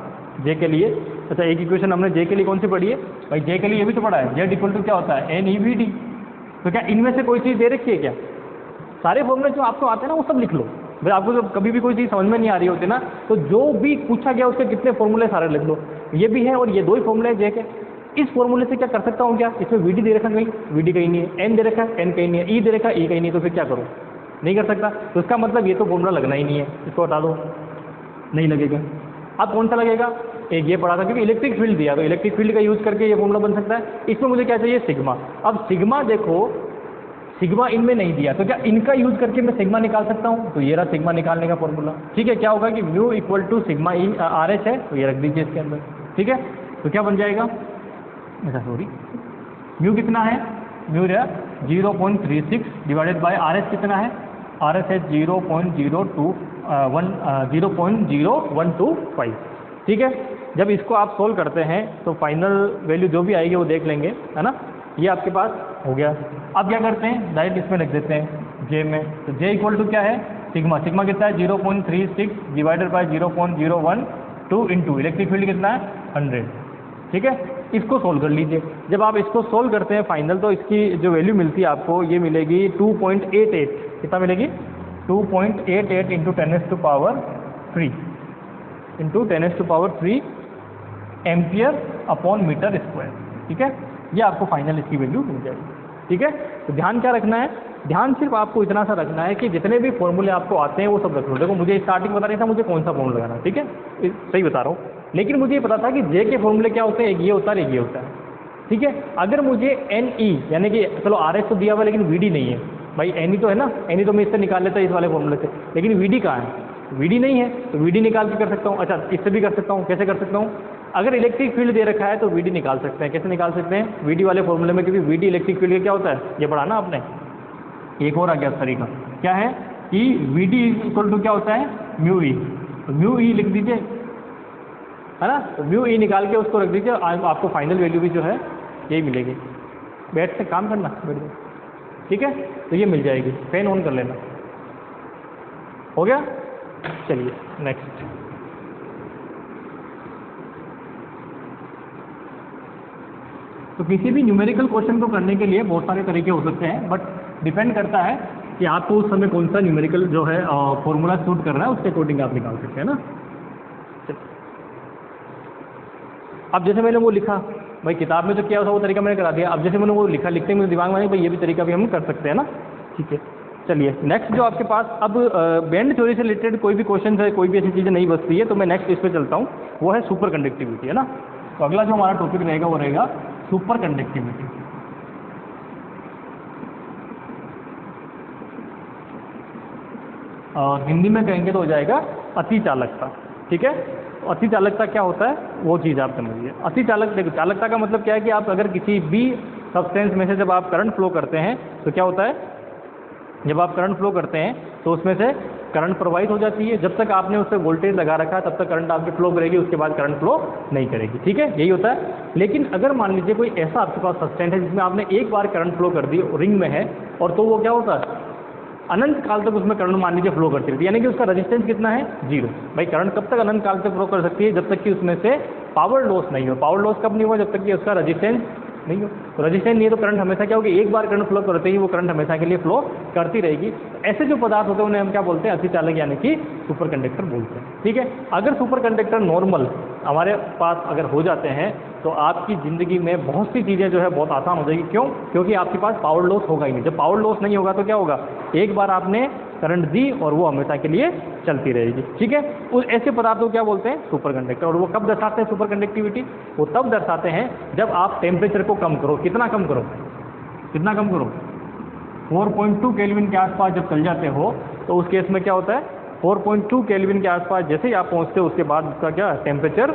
जे के लिए। अच्छा एक इक्वेशन हमने जे के लिए कौन सी पढ़ी है भाई? जे के लिए ये भी तो पढ़ा है, जेड इक्वल टू क्या होता है, NEVD। तो क्या इनमें से कोई चीज़ दे रखी है क्या? सारे फॉर्मूले जो आपको आते हैं ना वो सब लिख लो भाई। आपको जब कभी भी कोई चीज़ समझ में नहीं आ रही होती ना, तो जो भी पूछा गया उसके कितने फॉर्मूले सारे लिख लो। ये भी है और ये 2 ही फॉर्मूले हैं जे के। इस फॉर्मूले से क्या कर सकता हूँ, क्या इसमें VD दे रखा, कहीं VD कहीं नहीं है, N दे रखा है, N कहीं नहीं है, E दे रखा है, E कहीं नहीं है। तो फिर क्या करूँ? नहीं कर सकता। तो इसका मतलब ये तो फॉर्मूला लगना ही नहीं है, इसको हटा दो, नहीं लगेगा। अब कौन सा लगेगा? एक ये पढ़ा था, क्योंकि इलेक्ट्रिक फील्ड दिया, तो इलेक्ट्रिक फील्ड का यूज़ करके ये फॉर्मूला बन सकता है। इसमें मुझे क्या चाहिए, सिग्मा। अब सिग्मा देखो, सिग्मा इनमें नहीं दिया, तो क्या इनका यूज़ करके मैं सिग्मा निकाल सकता हूँ? तो ये रहा सिग्मा निकालने का फॉर्मूला, ठीक है। क्या होगा कि mu equal to sigma E R H है, तो ये रख दीजिए इसके अंदर, ठीक है। तो क्या बन जाएगा, अच्छा सॉरी, म्यू कितना है, म्यू रहा 0.36 डिवाइडेड बाय आर एच कितना है, आर एच है 0.0125, ठीक है। जब इसको आप सोल्व करते हैं तो फाइनल वैल्यू जो भी आएगी वो देख लेंगे, है ना। ये आपके पास हो गया। अब क्या करते हैं, डायरेक्ट इसमें लिख देते हैं जे में। तो जे इक्वल टू क्या है, सिग्मा। सिग्मा कितना है 0.36 divided by 0.012 into electric field कितना है 100, ठीक है। इसको सोल्व कर लीजिए। जब आप इसको सोल्व करते हैं फाइनल, तो इसकी जो वैल्यू मिलती है आपको, ये मिलेगी 2.88। कितना मिलेगी, 2.88 into 10⁻³ into 10⁻³ ampere upon metre square, ठीक है। ये आपको फाइनल इसकी वैल्यू मिल जाएगी, ठीक है। तो ध्यान क्या रखना है, ध्यान सिर्फ आपको इतना सा रखना है कि जितने भी फॉर्मूले आपको आते हैं वो सब रख लो। देखो मुझे स्टार्टिंग पता नहीं था मुझे कौन सा फॉर्मूला लगाना, ठीक है, सही बता रहा हूँ। लेकिन मुझे ये पता था कि जे के फॉर्मूले क्या होते हैं, एक ये होता है, एक ये होता है, ठीक है। अगर मुझे NE यानी कि चलो RS तो दिया हुआ लेकिन VD नहीं है भाई, NE तो है ना, NE तो मैं इससे निकाल लेता इस वाले फॉर्मूले से, लेकिन VD कहाँ है, VD नहीं है, तो VD निकाल के कर सकता हूँ। अच्छा इससे भी कर सकता हूँ, कैसे कर सकता हूँ, अगर इलेक्ट्रिक फील्ड दे रखा है तो VD निकाल सकते हैं। कैसे निकाल सकते हैं, VD वाले फॉर्मूले में, क्योंकि VD इलेक्ट्रिक फील्ड क्या होता है, ये पढ़ा ना आपने। एक और आ गया तरीका, क्या है कि VD इक्वल टू क्या होता है, म्यू ई। तो म्यू ई लिख दीजिए, है ना। तो म्यू ई निकाल के उसको रख दीजिए, आपको फाइनल वैल्यू भी जो है यही मिलेगी। बैठ से काम करना, बैठ जाओ, ठीक है। तो ये मिल जाएगी, फैन ऑन कर लेना, हो गया। चलिए नेक्स्ट। तो किसी भी न्यूमेरिकल क्वेश्चन को करने के लिए बहुत सारे तरीके हो सकते हैं, बट डिपेंड करता है कि आपको उस समय कौन सा न्यूमेरिकल जो है फॉर्मूला सूट कर रहा है, उसके अकॉर्डिंग आप निकाल सकते हैं ना। अब जैसे मैंने वो लिखा भाई, किताब में जो किया था वो तरीका मैंने करा दिया। अब जैसे मैंने वो लिखा, लिखते मुझे दिमाग में भाई ये भी तरीका भी हम कर सकते हैं ना, ठीक है। चलिए नेक्स्ट जो आपके पास, अब बैंड थ्योरी से रिलेटेड कोई भी क्वेश्चन है, कोई भी ऐसी चीज़ें नहीं बचती है, तो मैं नेक्स्ट इस पर चलता हूँ, वो है सुपर कंडक्टिविटी, है ना। तो अगला जो हमारा टॉपिक रहेगा वो रहेगा सुपर कंडक्टिविटी। और हिंदी में कहेंगे तो हो जाएगा अति चालकता, ठीक है। तो अति चालकता क्या होता है वो चीज़ आप समझिए। अति चालक, देखो चालकता का मतलब क्या है कि आप अगर किसी भी सब्सटेंस में से जब आप करंट फ्लो करते हैं तो क्या होता है, जब आप करंट फ्लो करते हैं तो उसमें से करंट प्रवाहित हो जाती है। जब तक आपने उस पर वोल्टेज लगा रखा है तब तक करंट आपकी फ्लो करेगी, उसके बाद करंट फ्लो नहीं करेगी, ठीक है, यही होता है। लेकिन अगर मान लीजिए कोई ऐसा आपके पास सब्सटेंस है जिसमें आपने एक बार करंट फ्लो कर दी, रिंग में है, और तो वो क्या होता है, अनंत काल तक उसमें करंट मान लीजिए फ्लो करती रहती है, यानी कि उसका रेजिस्टेंस कितना है, 0। भाई करंट कब तक अनंत काल तक फ्लो कर सकती है, जब तक कि उसमें से पावर लॉस नहीं हो। पावर लॉस कब नहीं हुआ, जब तक कि उसका रेजिस्टेंस नहीं हो। तो रेजिस्टेंस नहीं है तो करंट हमेशा क्या होगी, एक बार करंट फ्लो करते ही वो करंट हमेशा के लिए फ्लो करती रहेगी। ऐसे जो पदार्थ होते हैं उन्हें हम क्या बोलते हैं, अतिचालक यानी कि सुपर कंडक्टर बोलते हैं। ठीक है, अगर सुपर कंडक्टर नॉर्मल हमारे पास अगर हो जाते हैं तो आपकी ज़िंदगी में बहुत सी चीज़ें जो है बहुत आसान हो जाएगी। क्यों? क्योंकि आपके पास पावर लॉस होगा ही नहीं। जब पावर लॉस नहीं होगा तो क्या होगा, एक बार आपने करंट दी और वो हमेशा के लिए चलती रहेगी। ठीक है, उस ऐसे पदार्थों को क्या बोलते हैं, सुपर कंडक्टर। और वो कब दर्शाते हैं सुपर कंडक्टिविटी, वो तब दर्शाते हैं जब आप टेम्परेचर को कम करो। कितना कम करो, कितना कम करो, 4.2 केल्विन के आसपास जब चल जाते हो तो उस केस में क्या होता है, 4.2 केल्विन के आसपास जैसे ही आप पहुँचते हो उसके बाद उसका क्या टेम्परेचर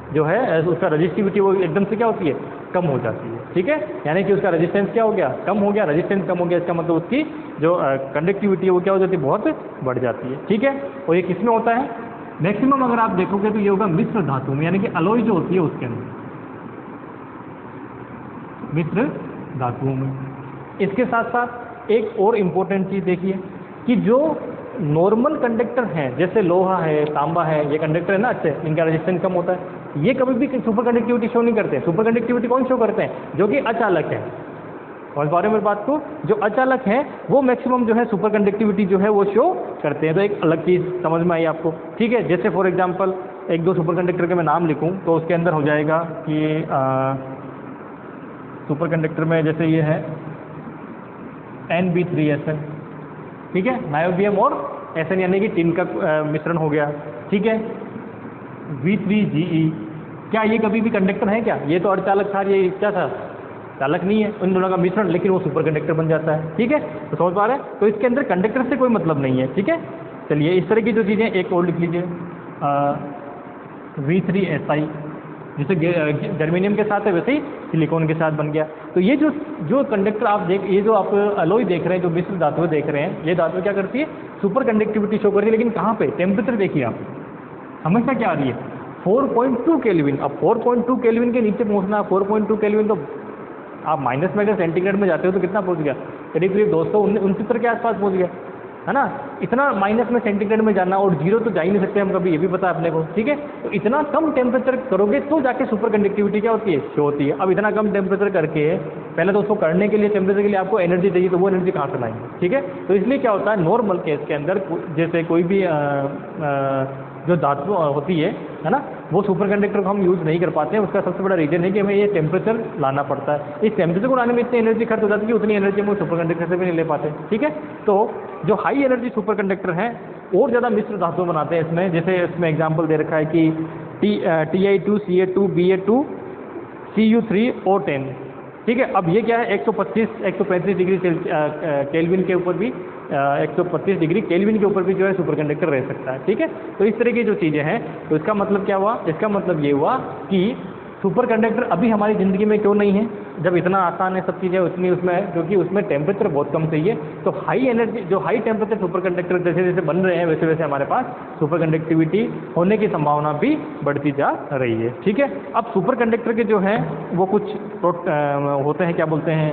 जो है, उसका रजिस्टिविटी वो एकदम से क्या होती है, कम हो जाती है। ठीक है, यानी कि उसका रेजिस्टेंस क्या हो गया, कम हो गया। रेजिस्टेंस कम हो गया इसका मतलब उसकी जो कंडक्टिविटी है वो क्या हो जाती है, बहुत बढ़ जाती है। ठीक है, और ये किस में होता है, मैक्सिमम अगर आप देखोगे तो ये होगा मिश्र धातु में, यानी कि अलॉय जो होती है उसके अंदर, मिश्र धातुओं में। इसके साथ साथ एक और इम्पोर्टेंट चीज़ देखिए कि जो नॉर्मल कंडक्टर हैं जैसे लोहा है, तांबा है, ये कंडक्टर है ना अच्छे, इनका रेजिस्टेंस कम होता है, ये कभी भी सुपर कंडक्टिविटी शो नहीं करते। सुपर कंडक्टिविटी कौन शो करते हैं, जो कि अचालक है। और इस बारे में बात को, जो अचालक है वो मैक्सिमम जो है सुपर कंडक्टिविटी जो है वो शो करते हैं। तो एक अलग चीज़ समझ में आई आपको। ठीक है, जैसे फॉर एग्जांपल एक दो सुपर कंडक्टर के मैं नाम लिखूं तो उसके अंदर हो जाएगा कि सुपर कंडक्टर में जैसे ये है Nb3Sn। ठीक है, नायोबियम और Sn यानी कि टिन का मिश्रण हो गया। ठीक है, V3Ge, क्या ये कभी भी कंडक्टर है क्या, ये तो अर्धचालक था, ये क्या था, चालक नहीं है, उन दोनों का मिश्रण, लेकिन वो सुपर कंडक्टर बन जाता है। ठीक है, तो समझ पा रहे हैं, तो इसके अंदर कंडक्टर से कोई मतलब नहीं है। ठीक है, चलिए इस तरह की जो चीज़ें एक और लिख लीजिए, V3Si, जैसे जर्मेनियम के साथ है वैसे ही सिलिकॉन के साथ बन गया। तो ये जो कंडक्टर आप ये जो आप अलॉय देख रहे हैं, जो मिश्र धातुएं देख रहे हैं, ये धातु क्या करती है, सुपर कंडक्टिविटी शो करती है। लेकिन कहाँ पे, टेम्परेचर देखिए आप, समस्या क्या आ रही है, 4.2 केल्विन। अब 4.2 केल्विन के नीचे पहुँचना, 4.2 केल्विन तो आप माइनस में अगर सेंटीग्रेड में जाते हो तो कितना पहुँच गया, करीब करीब 269 के आसपास पहुँच गया, है ना। इतना माइनस में सेंटीग्रेड में जाना, और जीरो तो जा ही नहीं सकते हम कभी, ये भी पता है अपने को। ठीक है, तो इतना कम टेम्परेचर करोगे तो जाके सुपर कंडक्टिविटी क्या होती है, शो होती है। अब इतना कम टेम्परेचर करके पहले तो उसको करने के लिए, टेम्परेचर के लिए आपको एनर्जी चाहिए, तो वो एनर्जी कहाँ से लाएंगे। ठीक है, तो इसलिए क्या होता है, नॉर्मल केस के अंदर जैसे कोई भी जो धातु होती है ना, वो सुपर कंडक्टर को हम यूज़ नहीं कर पाते हैं। उसका सबसे बड़ा रीज़न है कि हमें ये टेम्परेचर लाना पड़ता है। इस टेम्परेचर को लाने में इतनी एनर्जी खर्च हो जाती है कि उतनी एनर्जी हम सुपर कंडक्टर से भी नहीं ले पाते। ठीक है, तो जो हाई एनर्जी सुपर कंडक्टर हैं और ज़्यादा मिश्र धातु बनाते हैं इसमें, जैसे इसमें एग्जाम्पल दे रखा है कि Ti2, Ca2, Ba2, Cu3 और 10। ठीक है, अब ये क्या है, 135 डिग्री केल्विन के ऊपर भी 125 डिग्री केल्विन के ऊपर भी जो है सुपर कंडक्टर रह सकता है। ठीक है, तो इस तरह की जो चीज़ें हैं, तो इसका मतलब क्या हुआ, इसका मतलब ये हुआ कि सुपर कंडक्टर अभी हमारी ज़िंदगी में क्यों नहीं है, जब इतना आसान है सब चीज़ें उतनी उसमें है, क्योंकि उसमें टेम्परेचर बहुत कम चाहिए। तो हाई एनर्जी, जो हाई टेम्परेचर सुपर कंडक्टर जैसे जैसे बन रहे हैं वैसे वैसे हमारे पास सुपर कंडक्टिविटी होने की संभावना भी बढ़ती जा रही है। ठीक है, अब सुपर कंडक्टर के जो हैं वो कुछ होते हैं, क्या बोलते हैं,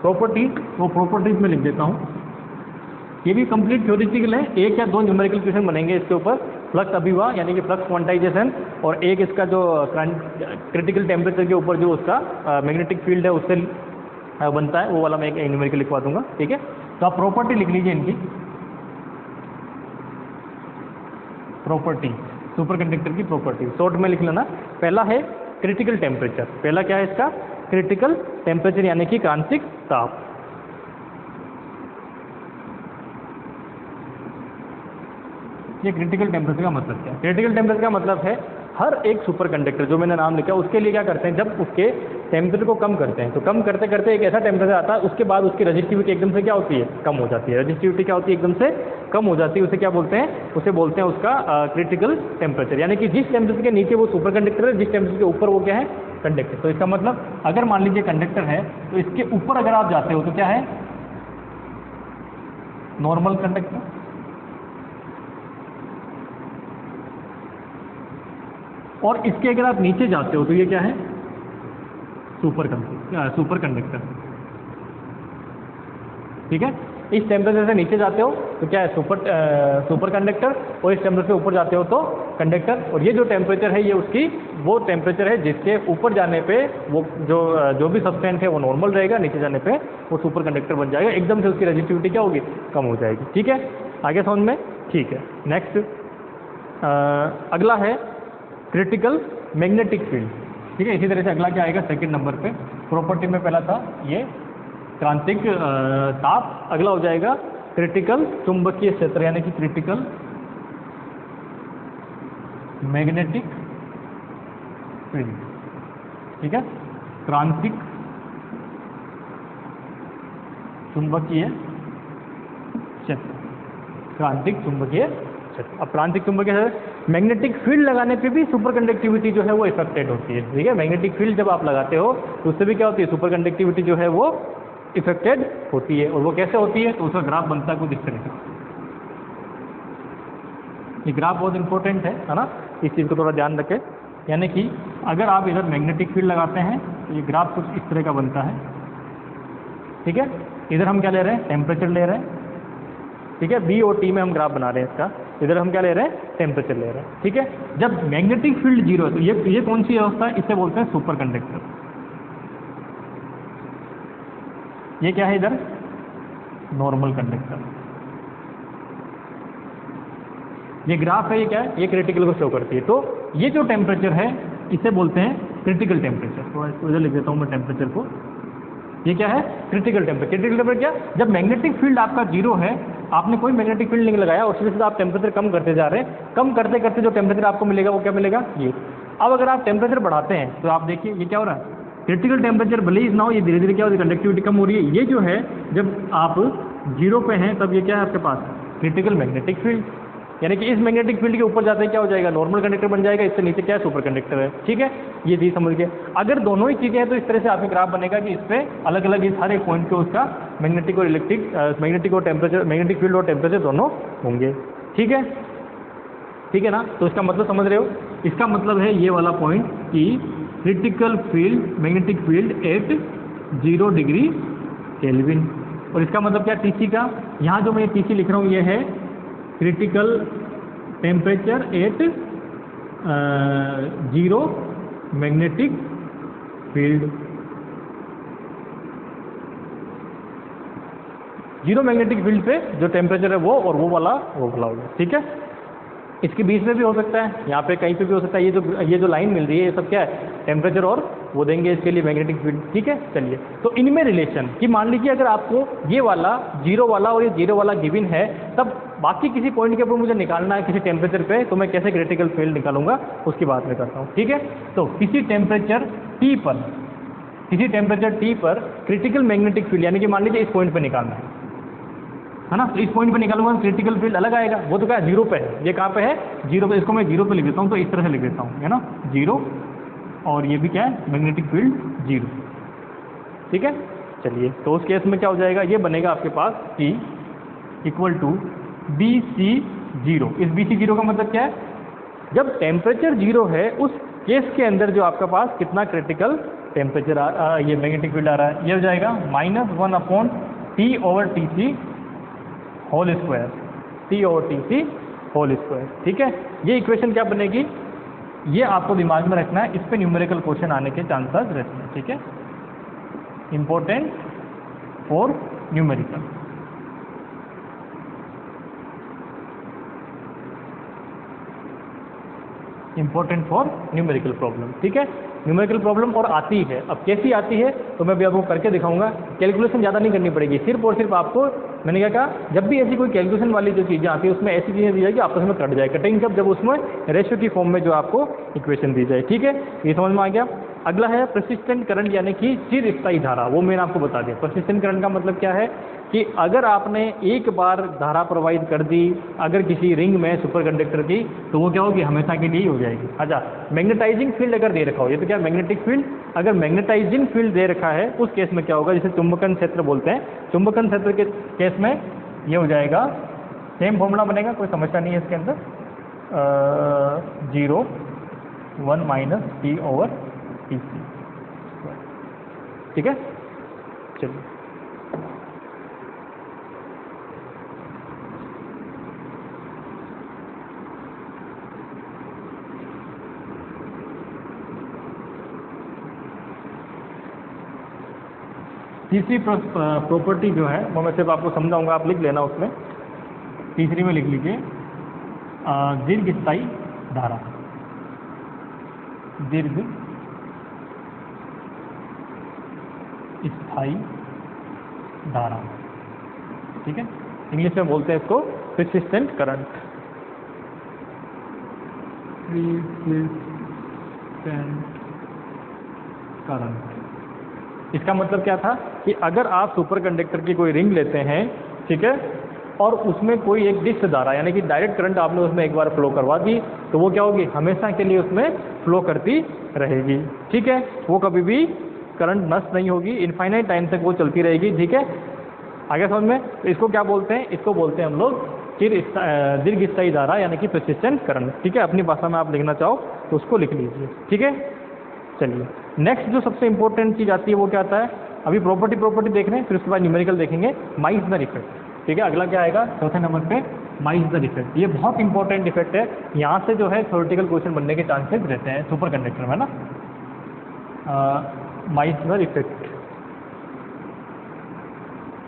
प्रॉपर्टीज, वो प्रॉपर्टीज में लिख देता हूँ। ये भी कंप्लीट थ्योरेटिकल है, एक या दो न्यूमेरिकल क्वेश्चन बनेंगे इसके ऊपर, फ्लक्स अभिवाह यानी कि फ्लक्स क्वांटाइजेशन, और एक इसका जो क्रिटिकल टेम्परेचर के ऊपर जो उसका मैग्नेटिक फील्ड है उससे बनता है, वो वाला मैं एक न्यूमेरिकल लिखवा दूंगा। ठीक है, तो आप प्रॉपर्टी लिख लीजिए इनकी, प्रॉपर्टी सुपर कंडक्टर की प्रॉपर्टी शॉर्ट में लिख लेना। पहला है क्रिटिकल टेम्परेचर, पहला क्या है इसका, क्रिटिकल टेम्परेचर यानी कि क्रांतिक ताप। ये क्रिटिकल टेम्परेचर का मतलब क्या है, क्रिटिकल टेम्परेचर का मतलब है हर एक सुपर कंडक्टर जो मैंने नाम लिखा उसके लिए क्या करते हैं, जब उसके टेम्परेचर को कम करते हैं तो कम करते करते एक ऐसा टेम्परेचर आता है, उसके बाद उसकी रेजिस्टिविटी एकदम से क्या होती है, कम हो जाती है। रेजिस्टिविटी क्या होती है, एकदम से कम हो जाती है, उसे क्या बोलते हैं, उसे बोलते हैं उसका क्रिटिकल टेम्परेचर। यानी कि जिस टेम्परेचर के नीचे वो सुपर कंडक्टर है, जिस टेम्परेचर के ऊपर वो क्या है, कंडक्टर। तो इसका मतलब अगर मान लीजिए कंडक्टर है तो इसके ऊपर अगर आप जाते हो तो क्या है, नॉर्मल कंडक्टर, और इसके अगर आप नीचे जाते हो तो ये क्या है, सुपर कंडक्टर। ठीक है, इस टेम्परेचर से नीचे जाते हो तो क्या है सुपर कंडक्टर, और इस टेम्परेचर से ऊपर जाते हो तो कंडक्टर। और ये जो टेम्परेचर है ये उसकी वो टेम्परेचर है जिसके ऊपर जाने पे वो जो भी सब्सटेंस है वो नॉर्मल रहेगा, नीचे जाने पे वो सुपर कंडक्टर बन जाएगा, एकदम से उसकी रेजिस्टिविटी क्या होगी, कम हो जाएगी। ठीक है, आगे समझ में? ठीक है, नेक्स्ट अगला है क्रिटिकल मैग्नेटिक फील्ड। ठीक है, इसी तरह से अगला क्या आएगा सेकंड नंबर पे, प्रॉपर्टी में पहला था ये क्रांतिक ताप, अगला हो जाएगा क्रिटिकल चुंबकीय क्षेत्र यानी कि क्रिटिकल मैग्नेटिक फील्ड। ठीक है, क्रांतिक चुंबकीय क्षेत्र, क्रांतिक चुंबकीय क्षेत्र। अब क्रांतिक चुंबकीय क्षेत्र, मैग्नेटिक फील्ड लगाने पे भी सुपर कंडक्टिविटी जो है वो इफेक्टेड होती है। ठीक है, मैग्नेटिक फील्ड जब आप लगाते हो तो उससे भी क्या होती है, सुपर कंडक्टिविटी जो है वो इफेक्टेड होती है। और वो कैसे होती है, तो उसका ग्राफ बनता है कुछ इस तरह से। ये ग्राफ बहुत इंपॉर्टेंट है ना, इस चीज़ को थोड़ा ध्यान रखें। यानी कि अगर आप इधर मैग्नेटिक फील्ड लगाते हैं तो ये ग्राफ कुछ इस तरह का बनता है। ठीक है, इधर हम क्या ले रहे हैं, टेम्परेचर ले रहे हैं। ठीक है, बी और टी में हम ग्राफ बना रहे हैं इसका, इधर हम क्या ले रहे हैं, टेम्परेचर ले रहे हैं। ठीक है, जब मैग्नेटिक फील्ड जीरो है तो ये कौन सी अवस्था है, इसे बोलते हैं सुपर कंडक्टर। ये क्या है इधर, नॉर्मल कंडक्टर। ये ग्राफ है, ये क्या है, ये क्रिटिकल को शो करती है। तो ये जो टेम्परेचर है इसे बोलते हैं क्रिटिकल टेम्परेचर। तो इधर लिख देता हूँ मैं टेम्परेचर को, ये क्या है, क्रिटिकल टेम्परेचर। क्रिटिकल टेम्परेचर क्या, जब मैग्नेटिक फील्ड आपका जीरो है, आपने कोई मैग्नेटिक फील्ड नहीं लगाया और सीधे आप टेम्परेचर कम करते जा रहे हैं, कम करते करते जो टेम्परेचर आपको मिलेगा वो क्या मिलेगा, ये। अब अगर आप टेम्परेचर बढ़ाते हैं तो आप देखिए ये क्या हो रहा है, क्रिटिकल टेम्परेचर भले ही ना हो, ये धीरे धीरे क्या हो रही है, कंडक्टिविटी कम हो रही है। ये जो है जब आप जीरो पे हैं तब ये क्या है आपके पास, क्रिटिकल मैग्नेटिक फील्ड। यानी कि इस मैग्नेटिक फील्ड के ऊपर जाते हैं क्या हो जाएगा, नॉर्मल कंडक्टर बन जाएगा, इससे नीचे क्या है, सुपर कंडक्टर है। ठीक है, ये चीज़ समझ गए। अगर दोनों ही चीज़ें हैं तो इस तरह से आपके ग्राफ बनेगा कि इस पर अलग अलग इस हर एक पॉइंट पे उसका मैग्नेटिक और मैग्नेटिक और टेम्परेचर, मैग्नेटिक फील्ड और टेम्परेचर दोनों होंगे। ठीक है, ठीक है ना। तो इसका मतलब समझ रहे हो, इसका मतलब है ये वाला पॉइंट कि critical field, magnetic field at 0 degree kelvin. और इसका मतलब क्या, टीसी का, यहाँ जो मैं टीसी लिख रहा हूँ ये है critical temperature at 0 magnetic field. 0 magnetic field पे जो टेम्परेचर है वो और वो वाला होगा। ठीक है, इसके बीच में भी हो सकता है, यहाँ पे कहीं पे भी हो सकता है। ये जो लाइन मिल रही है ये सब क्या है, टेम्परेचर और वो देंगे इसके लिए मैग्नेटिक फील्ड। ठीक है, चलिए तो इनमें रिलेशन कि मान लीजिए अगर आपको ये वाला जीरो वाला और ये जीरो वाला गिवन है, तब बाकी किसी पॉइंट के ऊपर मुझे निकालना है किसी टेम्परेचर पे, तो मैं कैसे क्रिटिकल फील्ड निकालूंगा उसकी बात मैं करता हूँ। ठीक है, तो किसी टेम्परेचर टी पर क्रिटिकल मैग्नेटिक फील्ड यानी कि मान लीजिए इस पॉइंट पर निकालना है ना, तो इस पॉइंट पे निकालूंगा क्रिटिकल फील्ड अलग आएगा। वो तो क्या है, जीरो पे है, ये कहाँ पे है, जीरो पे। इसको मैं जीरो पे लिख देता हूँ, तो इस तरह से लिख देता हूँ, है ना, जीरो, और ये भी क्या है, मैग्नेटिक फील्ड जीरो। ठीक है, चलिए तो उस केस में क्या हो जाएगा, ये बनेगा आपके पास T इक्वल टू BC0। इस BC0 का मतलब क्या है, जब टेम्परेचर जीरो है उस केस के अंदर जो आपका पास कितना क्रिटिकल टेम्परेचर ये मैग्नेटिक फील्ड आ रहा है, ये हो जाएगा -1/T/TC whole square, T/TC whole square. ठीक है, ये इक्वेशन क्या बनेगी, ये आपको दिमाग में रखना है, इस पे न्यूमेरिकल क्वेश्चन आने के चांसेस रहते हैं। ठीक है, important for numerical. Important for numerical problem. ठीक है, न्यूमेरिकल प्रॉब्लम और आती है, अब कैसी आती है तो मैं भी आपको करके दिखाऊंगा। कैलकुलेशन ज़्यादा नहीं करनी पड़ेगी, सिर्फ और सिर्फ आपको, मैंने क्या कहा, जब भी ऐसी कोई कैलकुलेशन वाली जो चीज़ें आती है उसमें ऐसी चीज़ें दी जाएगी आपस में कट जाए। कटेंगे कब, जब उसमें रेशियो की फॉर्म में जो आपको इक्वेशन दी जाए। ठीक है, ये समझ में आ गया। अगला है परसिस्टेंट करंट यानी कि चिरस्थायी धारा, वो मैंने आपको बता दिया। परसिस्टेंट करंट का मतलब क्या है कि अगर आपने एक बार धारा प्रवाहित कर दी अगर किसी रिंग में सुपर कंडक्टर की, तो वो क्या होगी, हमेशा के लिए हो जाएगी। अच्छा, मैग्नेटाइजिंग फील्ड अगर दे रखा हो, ये तो क्या मैग्नेटिक फील्ड, अगर मैग्नेटाइजिंग फील्ड दे रखा है उस केस में क्या होगा, जिसे चुंबकन क्षेत्र बोलते हैं, चुंबकन क्षेत्र के केस में ये हो जाएगा, सेम फॉर्मूला बनेगा, कोई समस्या नहीं है इसके अंदर, 0 1 -T/TC। ठीक है, चलिए तीसरी प्रॉपर्टी जो है वो मैं सिर्फ आपको समझाऊंगा, आप लिख लेना उसमें। तीसरी में लिख लीजिए दीर्घस्थायी धारा। दीर्घस्थायी धारा, ठीक है, इंग्लिश में बोलते हैं इसको persistent करंट। इसका मतलब क्या था कि अगर आप सुपर कंडक्टर की कोई रिंग लेते हैं, ठीक है, और उसमें कोई एक डिस्क धारा यानी कि डायरेक्ट करंट आपने उसमें एक बार फ्लो करवा दी, तो वो क्या होगी, हमेशा के लिए उसमें फ्लो करती रहेगी, ठीक है, वो कभी भी करंट नष्ट नहीं होगी, इनफाइनाइट टाइम तक वो चलती रहेगी, ठीक है। आगे समझ में? तो इसको क्या बोलते हैं, इसको बोलते हैं हम लोग दीर्घस्थायी धारा यानी कि persistent करंट, ठीक है। अपनी भाषा में आप लिखना चाहो तो उसको लिख लीजिए, ठीक है। चलिए नेक्स्ट जो सबसे इंपॉर्टेंट चीज़ आती है वो क्या आता है, अभी प्रॉपर्टी देख रहे हैं, फिर उसके बाद न्यूमेरिकल देखेंगे, माइसनर इफेक्ट, ठीक है। अगला क्या आएगा चौथे नंबर पे, माइसनर इफेक्ट। ये बहुत इंपॉर्टेंट इफेक्ट है, यहाँ से जो है थ्योरेटिकल क्वेश्चन बनने के चांसेस रहते हैं सुपर कंडक्टर में ना। माइसनर इफेक्ट,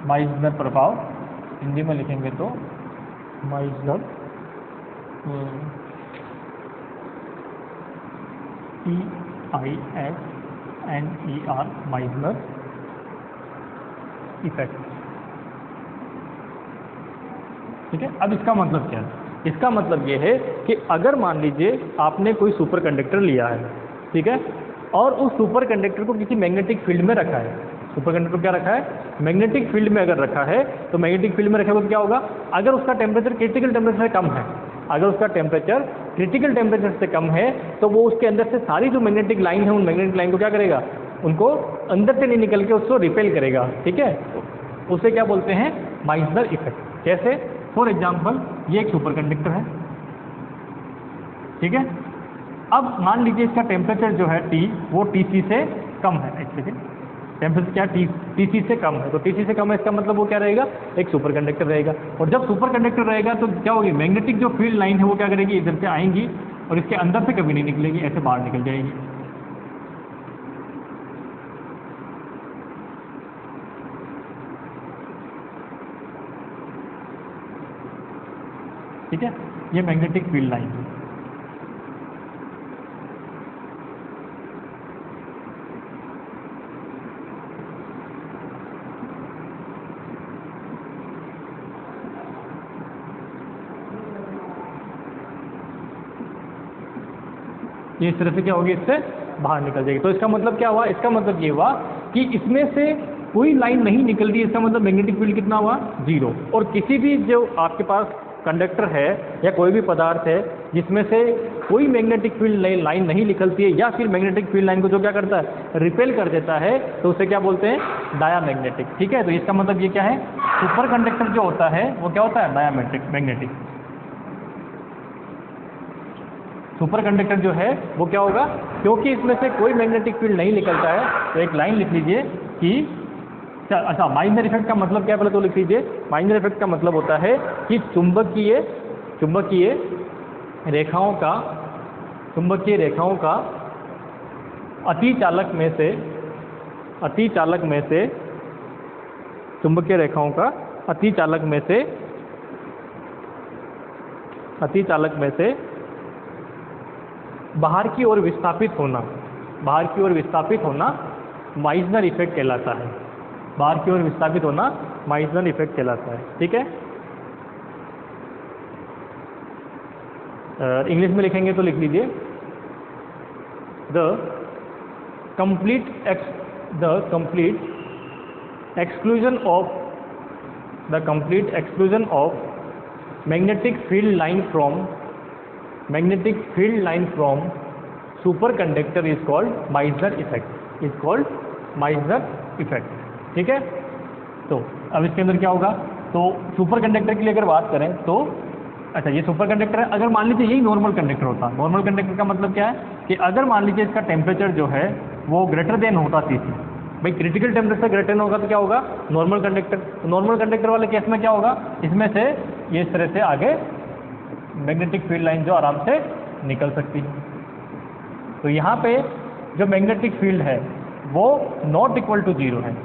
माइसनर प्रभाव, हिंदी में लिखेंगे तो माइसनर EISNER माइसनर इफेक्ट, ठीक है। अब इसका मतलब क्या है, इसका मतलब ये है कि अगर मान लीजिए आपने कोई सुपर कंडक्टर लिया है, ठीक है, और उस सुपर कंडक्टर को किसी मैग्नेटिक फील्ड में रखा है, सुपर कंडक्टर को क्या रखा है, मैग्नेटिक फील्ड में अगर रखा है, तो मैग्नेटिक फील्ड में रखा तो क्या होगा, अगर उसका टेम्परेचर क्रिटिकल टेम्परेचर से कम है, अगर उसका टेम्परेचर क्रिटिकल टेम्परेचर से कम है, तो वो उसके अंदर से सारी जो मैग्नेटिक लाइन है उन मैग्नेटिक लाइन को क्या करेगा, उनको अंदर से नहीं निकल के उसको रिपेल करेगा, ठीक है। उसे क्या बोलते हैं, माइसनर इफेक्ट। कैसे, फॉर एग्जाम्पल ये एक सुपर कंडक्टर है, ठीक है। अब मान लीजिए इसका टेम्परेचर जो है T वो TC से कम है, एक सेकेंड, टेम्परेचर क्या TC से कम है, तो TC से कम है, इसका मतलब वो क्या रहेगा, एक सुपर कंडक्टर रहेगा। और जब सुपर कंडक्टर रहेगा तो क्या होगी, मैग्नेटिक जो फील्ड लाइन है वो क्या करेगी, इधर से आएंगी और इसके अंदर से कभी नहीं निकलेगी, ऐसे बाहर निकल जाएगी, ठीक है। ये मैग्नेटिक फील्ड लाइन है। ये इस तरह से क्या होगी, इससे बाहर निकल जाएगी। तो इसका मतलब क्या हुआ, इसका मतलब ये हुआ कि इसमें से कोई लाइन नहीं निकल रही, इसका मतलब मैग्नेटिक फील्ड कितना हुआ, 0। और किसी भी जो आपके पास कंडक्टर है या कोई भी पदार्थ है जिसमें से कोई मैग्नेटिक फील्ड लाइन नहीं निकलती है, या फिर मैग्नेटिक फील्ड लाइन को जो क्या करता है, रिपेल कर देता है, तो उसे क्या बोलते हैं, डायामैग्नेटिक, ठीक है। तो इसका मतलब ये क्या है, सुपर कंडक्टर जो होता है वो क्या होता है, डायामैग्नेटिक। सुपर कंडक्टर जो है वो क्या होगा, क्योंकि इसमें से कोई मैग्नेटिक फील्ड नहीं निकलता है, तो एक लाइन लिख लीजिए कि अच्छा, माइसनर इफेक्ट का मतलब क्या, पहले तो लिख लीजिए। माइसनर इफेक्ट का मतलब होता है कि चुंबकीय रेखाओं का अतिचालक में से चुंबकीय रेखाओं का अतिचालक में से बाहर की ओर विस्थापित होना माइसनर इफेक्ट कहलाता है। बाहर की ओर विस्थापित होना माइसनर इफेक्ट कहलाता है, ठीक है। इंग्लिश में लिखेंगे तो लिख लीजिए the complete exclusion of magnetic field line from superconductor is called Meissner effect, ठीक है। तो अब इसके अंदर क्या होगा, तो सुपर कंडक्टर के लिए अगर बात करें तो अच्छा, ये सुपर कंडक्टर है। अगर मान लीजिए यही नॉर्मल कंडक्टर होता, नॉर्मल कंडक्टर का मतलब क्या है कि अगर मान लीजिए इसका टेम्परेचर जो है वो ग्रेटर देन होता TC, भाई क्रिटिकल टेम्परेचर ग्रेटर होगा तो क्या होगा, नॉर्मल कंडक्टर। तो नॉर्मल कंडक्टर वाले केस में क्या होगा, इसमें से ये इस तरह से आगे मैग्नेटिक फील्ड लाइन जो आराम से निकल सकती है। तो यहाँ पे जो मैग्नेटिक फील्ड है वो नॉट इक्वल टू 0 है,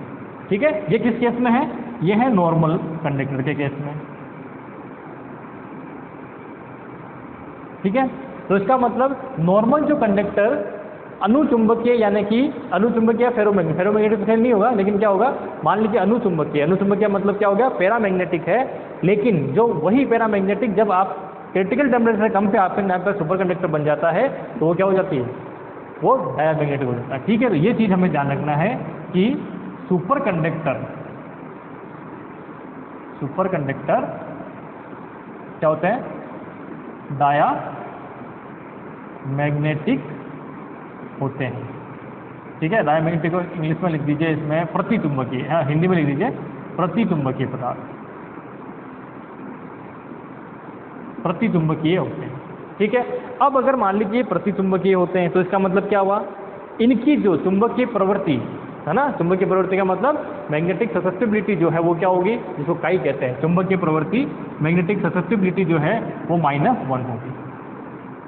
ठीक है, ये किस केस में है, ये है नॉर्मल कंडक्टर के केस में। ठीक है, तो इसका मतलब नॉर्मल जो कंडक्टर अनुचुंबकीय यानी कि अनुचुंबकीय या फेरोमैग्नेटिक नहीं होगा, लेकिन क्या होगा, मान लीजिए अनुचुंबकीय मतलब क्या हो गया, पैरामैग्नेटिक है, लेकिन जो वही पैरामैग्नेटिक जब आप क्रिटिकल टेम्परेचर से कम पे आपके यहाँ पर सुपर कंडक्टर बन जाता है तो वो क्या हो जाती है, वो डायमैग्नेटिक हो जाता है। ठीक है, तो ये चीज़ हमें ध्यान रखना है कि सुपर कंडक्टर क्या होते हैं, डायामैग्नेटिक होते हैं। ठीक है, डायमैग्नेटिक को इंग्लिश में लिख दीजिए, इसमें प्रतिचुंबकीय, हाँ हिंदी में लिख दीजिए प्रतिचुंबकीय पदार्थ, प्रतिचुंबकीय होते हैं। ठीक है, अब अगर मान लीजिए प्रतिचुंबकीय होते हैं तो इसका मतलब क्या हुआ, इनकी जो चुंबकीय प्रवृत्ति है ना, चुंबकीय प्रवृत्ति का मतलब मैग्नेटिक ससेप्टिबिलिटी जो है वो क्या होगी, जिसको काई कहते हैं, चुंबकीय प्रवृत्ति मैग्नेटिक ससेप्टिबिलिटी जो है वो -1 होगी।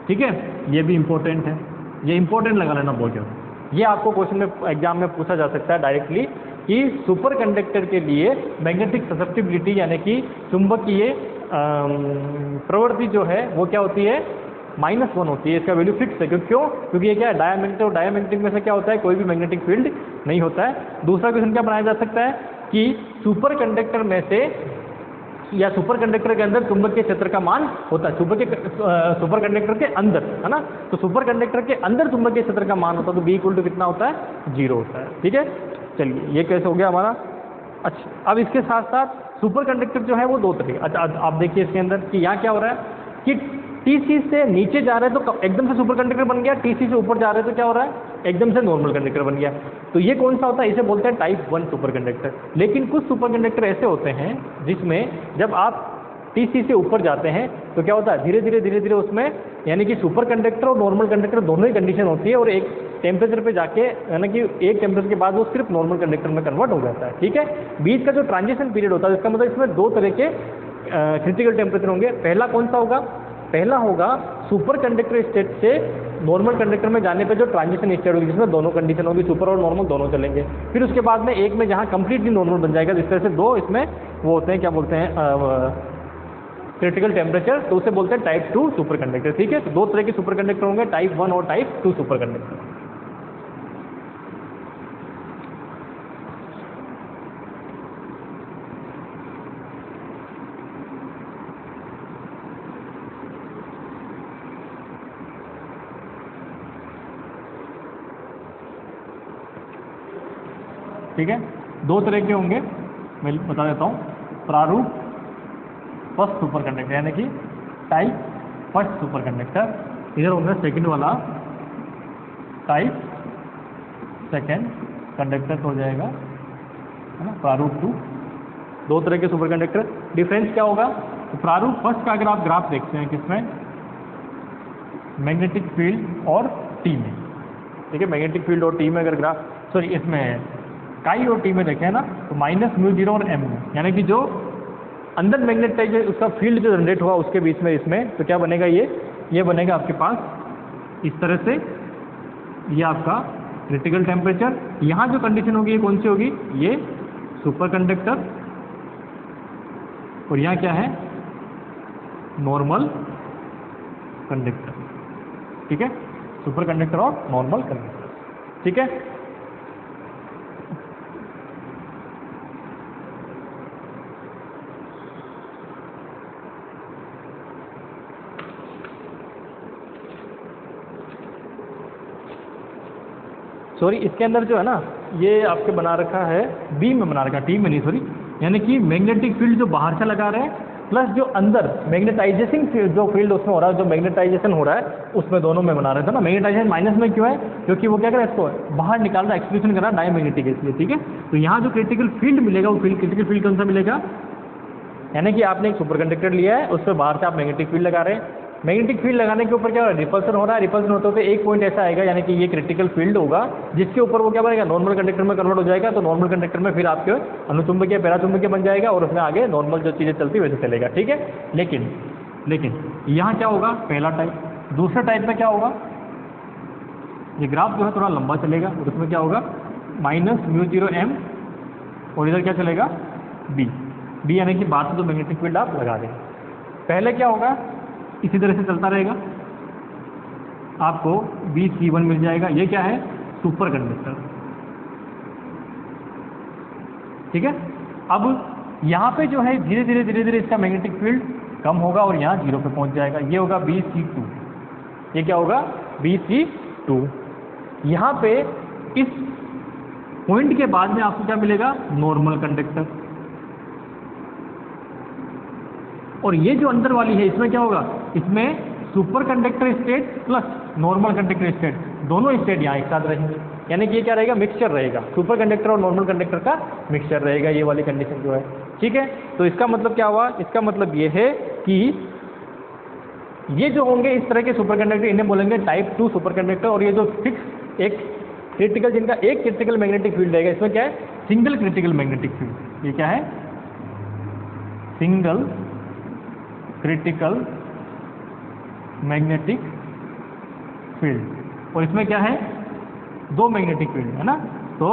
ठीक है, ये भी इंपॉर्टेंट है, ये इंपॉर्टेंट लगा लेना बहुत ज़्यादा, ये आपको क्वेश्चन में एग्जाम में पूछा जा सकता है डायरेक्टली कि सुपर कंडक्टर के लिए मैग्नेटिक ससेप्टिबिलिटी यानी कि चुंबकीय प्रवृत्ति जो है वो क्या होती है, -1 होती है, इसका वैल्यू फिक्स है। क्योंकि ये क्या है, डायमैग्नेटिक, और डायमैग्नेटिक में से क्या होता है, कोई भी मैग्नेटिक फील्ड नहीं होता है। दूसरा क्वेश्चन क्या बनाया जा सकता है कि सुपर कंडक्टर में से या सुपर कंडक्टर के अंदर चुंबकीय क्षेत्र का मान होता है, सुपर कंडक्टर के अंदर, है ना, तो सुपर कंडक्टर के अंदर चुंबकीय क्षेत्र का मान होता है, तो B = कितना होता है, 0 होता है। ठीक है, चलिए ये कैसे हो गया हमारा। अच्छा, अब इसके साथ साथ सुपर कंडक्टर जो है वो दो तरह। अच्छा, आप देखिए इसके अंदर कि यहाँ क्या हो रहा है कि TC से नीचे जा रहे हैं तो एकदम से सुपर कंडक्टर बन गया, TC से ऊपर जा रहे हैं तो क्या हो रहा है, एकदम से नॉर्मल कंडक्टर बन गया। तो ये कौन सा होता है, इसे बोलते हैं टाइप 1 सुपर कंडक्टर। लेकिन कुछ सुपर कंडक्टर ऐसे होते हैं जिसमें जब आप TC से ऊपर जाते हैं तो क्या होता है, धीरे धीरे उसमें यानी कि सुपर कंडक्टर और नॉर्मल कंडक्टर दोनों ही कंडीशन होती है, और एक टेम्परेचर पे जाके यानी कि एक टेम्परेचर के बाद वो सिर्फ नॉर्मल कंडक्टर में कन्वर्ट हो जाता है। ठीक है, बीच का जो ट्रांजिशन पीरियड होता है, इसका मतलब इसमें दो तरह के क्रिटिकल टेम्परेचर होंगे। पहला कौन सा होगा, पहला होगा सुपर कंडक्टर स्टेट से नॉर्मल कंडक्टर में जाने पे जो ट्रांजिशन स्टेट होगी, जिसमें दोनों कंडीशन होगी, सुपर और नॉर्मल दोनों चलेंगे। फिर उसके बाद में एक में जहाँ कंप्लीटली नॉर्मल बन जाएगा, इस तरह से दो इसमें वो होते हैं, क्या बोलते हैं, क्रिटिकल टेम्परेचर, तो उसे बोलते हैं टाइप 2 सुपर कंडक्टर। ठीक है, तो दो तरह के सुपर कंडक्टर होंगे, टाइप 1 और टाइप 2 सुपर कंडक्टर। ठीक है, दो तरह के होंगे, मैं बता देता हूँ। प्रारूप फर्स्ट सुपर कंडक्टर यानी कि टाइप फर्स्ट सुपर कंडक्टर, इधर होगा सेकंड वाला टाइप सेकंड कंडक्टर हो जाएगा, है ना, प्रारूप 2। दो तरह के सुपर कंडक्टर, डिफरेंस क्या होगा, तो प्रारूप फर्स्ट का अगर आप ग्राफ देखते हैं किसमें, मैग्नेटिक फील्ड और टी में। ठीक है, मैग्नेटिक फील्ड और टी में अगर ग्राफ, सॉरी इसमें काई और टी में देखें ना, तो -μ0 और m में, यानी कि जो अंदर मैग्नेटाइज उसका फील्ड जो जनरेट हुआ उसके बीच में, इसमें तो क्या बनेगा, ये बनेगा आपके पास इस तरह से, ये आपका क्रिटिकल टेम्परेचर। यहाँ जो कंडीशन होगी ये कौन सी होगी, ये सुपर कंडक्टर, और यहाँ क्या है, नॉर्मल कंडक्टर। ठीक है, सुपर कंडक्टर और नॉर्मल कंडक्टर। ठीक है, सॉरी इसके अंदर जो है ना, ये आपके बना रखा है, बी में बना रखा है, टी में नहीं, सॉरी, यानी कि मैग्नेटिक फील्ड जो बाहर से लगा रहे हैं प्लस जो अंदर मैग्नेटाइजेशन जो फील्ड उसमें हो रहा है, जो मैग्नेटाइजेशन हो रहा है उसमें दोनों में बना रहे थे ना। मैग्नेटाइजेशन माइनस में क्यों है, क्योंकि वो क्या कर रहा है, इसको बाहर निकाल रहा है, एक्सक्लूजन कर रहा है डायमैग्नेटिक इसलिए। ठीक है, तो यहाँ जो क्रिटिकल फील्ड मिलेगा वो क्रिटिकल फील्ड कौन सा मिलेगा, यानी कि आपने एक सुपर कंडक्टर लिया है, उस पर बाहर से आप मैग्नेटिक फील्ड लगा रहे हैं, मैग्नेटिक फील्ड लगाने के ऊपर क्या हो रहा है, रिपल्सन हो रहा है, रिपल्सन होते होते एक पॉइंट ऐसा आएगा, यानी कि ये क्रिटिकल फील्ड होगा जिसके ऊपर वो क्या बनेगा, नॉर्मल कंडक्टर में कन्वर्ट हो जाएगा। तो नॉर्मल कंडक्टर में फिर आपके अनुचुंबकीय पैराचुंबकीय बन जाएगा, और उसमें आगे नॉर्मल जो चीज़ें चलती वैसे चलेगा। ठीक है, लेकिन यहाँ क्या होगा, पहला टाइप। दूसरा टाइप में क्या होगा, ये ग्राफ जो है थोड़ा लंबा चलेगा, और उसमें क्या होगा, -μ0m और इधर क्या चलेगा, बी। बी यानी कि बात तो मैग्नेटिक फील्ड आप लगा दें। पहले क्या होगा, इसी तरह से चलता रहेगा, आपको BC1 मिल जाएगा। ये क्या है, सुपर कंडक्टर, ठीक है। अब यहाँ पे जो है धीरे धीरे धीरे धीरे इसका मैग्नेटिक फील्ड कम होगा और यहाँ 0 पे पहुँच जाएगा। ये होगा BC2। ये क्या होगा, BC2। यहाँ पे इस पॉइंट के बाद में आपको क्या मिलेगा, नॉर्मल कंडक्टर। और ये जो अंदर वाली है इसमें क्या होगा, इसमें super conductor state plus normal conductor state, दोनों स्टेट यहाँ एक साथ रहेंगे। यानी कि ये क्या रहेगा, मिक्सचर रहेगा, सुपर कंडक्टर और नॉर्मल कंडक्टर का मिक्सचर रहेगा, ये वाली कंडीशन जो है, ठीक है। तो इसका मतलब क्या हुआ, इसका मतलब ये है कि ये जो होंगे इस तरह के सुपर कंडक्टर, इन्हें बोलेंगे टाइप 2 सुपर कंडक्टर। और ये जो फिक्स एक क्रिटिकल, जिनका एक क्रिटिकल मैग्नेटिक फील्ड रहेगा, इसमें क्या है, सिंगल क्रिटिकल मैग्नेटिक फील्ड। ये क्या है, सिंगल क्रिटिकल मैग्नेटिक फील्ड। और इसमें क्या है, 2 मैग्नेटिक फील्ड है ना, तो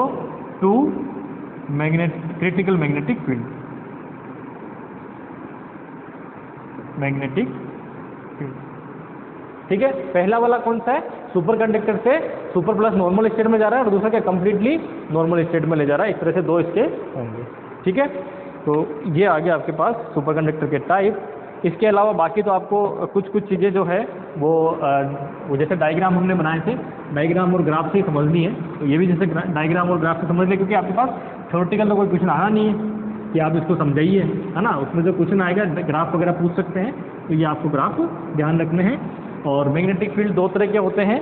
2 critical magnetic field, magnetic field, ठीक है। पहला वाला कौन सा है, सुपर कंडक्टर से सुपर प्लस नॉर्मल स्टेट में जा रहा है, और दूसरा क्या, कंप्लीटली नॉर्मल स्टेट में ले जा रहा है। इस तरह से 2 इसके होंगे, ठीक है। तो ये आ गया आपके पास सुपर कंडक्टर के टाइप। इसके अलावा बाकी तो आपको कुछ कुछ चीज़ें जो है वो जैसे डायग्राम हमने बनाए थे, डायग्राम और ग्राफ से ही समझनी है। तो ये भी जैसे डायग्राम और ग्राफ से समझ लें, क्योंकि आपके पास थ्योरेटिकल तो कोई क्वेश्चन आना नहीं है कि आप इसको समझाइए, है ना। उसमें जो क्वेश्चन आएगा ग्राफ वगैरह पूछ सकते हैं, तो ये आपको ग्राफ ध्यान रखने हैं। और मैग्नेटिक फील्ड 2 तरह के होते हैं,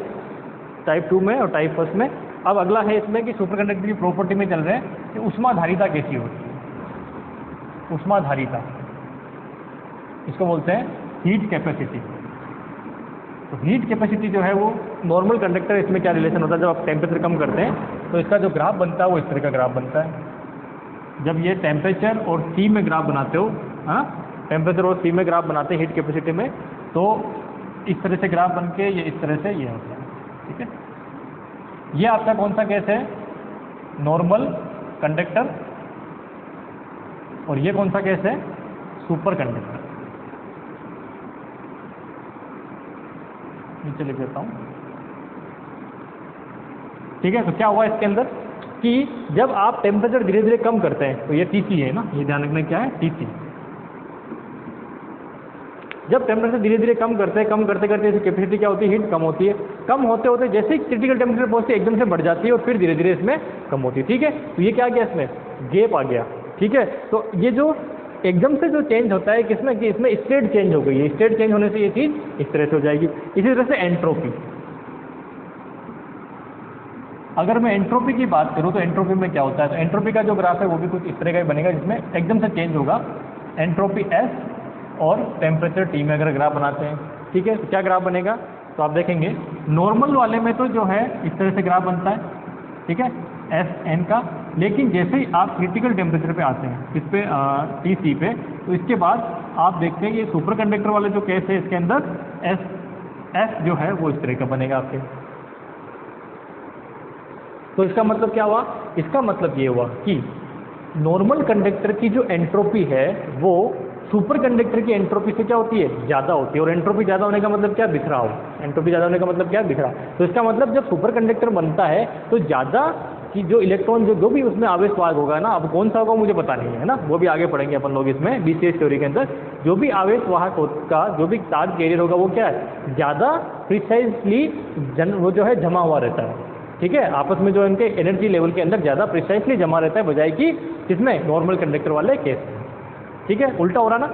टाइप 2 में और टाइप 1 में। अब अगला है इसमें कि सुपर कंडक्टर की प्रॉपर्टी में चल रहे हैं कि ऊष्माधारिता कैसी होती है। ऊष्माधारिता, इसको बोलते हैं हीट कैपेसिटी। तो हीट कैपेसिटी जो है वो नॉर्मल कंडक्टर, इसमें क्या रिलेशन होता है, जब आप टेम्परेचर कम करते हैं तो इसका जो ग्राफ बनता है वो इस तरह का ग्राफ बनता है। जब ये टेम्परेचर और C में ग्राफ बनाते हो, हाँ, टेम्परेचर और C में ग्राफ बनाते हैं हीट कैपेसिटी में, तो इस तरह से ग्राफ बन के ये इस तरह से ये होता है, ठीक है। ये आपका कौन सा केस है, नॉर्मल कंडक्टर, और ये कौन सा केस है, सुपर कंडक्टर। नीचे लिख देता हूँ, ठीक है। तो क्या हुआ इसके अंदर कि जब आप टेम्परेचर धीरे धीरे कम करते हैं, तो ये TC है ना, ये ध्यान रखना क्या है, TC। जब टेम्परेचर धीरे धीरे कम करते हैं, कम करते करते इसकी कैपेसिटी क्या होती है, हीट कम होती है। कम होते होते जैसे ही क्रिटिकल टेम्परेचर पहुंचती है एकदम से बढ़ जाती है और फिर धीरे धीरे इसमें कम होती है, ठीक है। तो ये क्या गया, इसमें गैप आ गया, ठीक है। तो ये जो एकदम से जो चेंज होता है किसमें, कि इसमें स्टेट चेंज हो गई है। स्टेट चेंज होने से ये चीज़ इस तरह से हो जाएगी। इसी तरह से एंट्रोपी, अगर मैं एंट्रोपी की बात करूं तो एंट्रोपी में क्या होता है, तो एंट्रोपी का जो ग्राफ है वो भी कुछ इस तरह का ही बनेगा, जिसमें एकदम से चेंज होगा एंट्रोपी S, और टेम्परेचर T में अगर ग्राफ बनाते हैं, ठीक है। तो क्या ग्राफ बनेगा, तो आप देखेंगे नॉर्मल वाले में तो जो है इस तरह से ग्राफ बनता है, ठीक है, SN का। लेकिन जैसे ही आप क्रिटिकल टेम्परेचर पे आते हैं, इस पे TC पे, तो इसके बाद आप देखते हैं ये सुपर कंडक्टर वाले जो केस है इसके अंदर S जो है वो इस तरह का बनेगा आपके। तो इसका मतलब क्या हुआ, इसका मतलब ये हुआ कि नॉर्मल कंडक्टर की जो एंट्रोपी है वो सुपर कंडक्टर की एंट्रोपी से क्या होती है, ज़्यादा होती है। और एंट्रोपी ज़्यादा होने का मतलब क्या, बिखराव। एंट्रोपी ज़्यादा होने का मतलब क्या, बिखराव। तो इसका मतलब जब सुपर कंडक्टर बनता है तो ज़्यादा कि जो इलेक्ट्रॉन जो भी उसमें आवेश वाहक होगा ना, अब कौन सा होगा मुझे पता नहीं है ना, वो भी आगे पढ़ेंगे अपन लोग इसमें BCS थ्योरी के अंदर। जो भी आवेश वाहक का जो भी चार्ज कैरियर होगा वो क्या है, ज़्यादा प्रिसाइजली वो जो है जमा हुआ रहता है, ठीक है। आपस में जो इनके एनर्जी लेवल के अंदर ज़्यादा प्रिसाइजली जमा रहता है, बजाय कि किसमें, नॉर्मल कंडक्टर वाले केस, ठीक है। उल्टा हो रहा ना,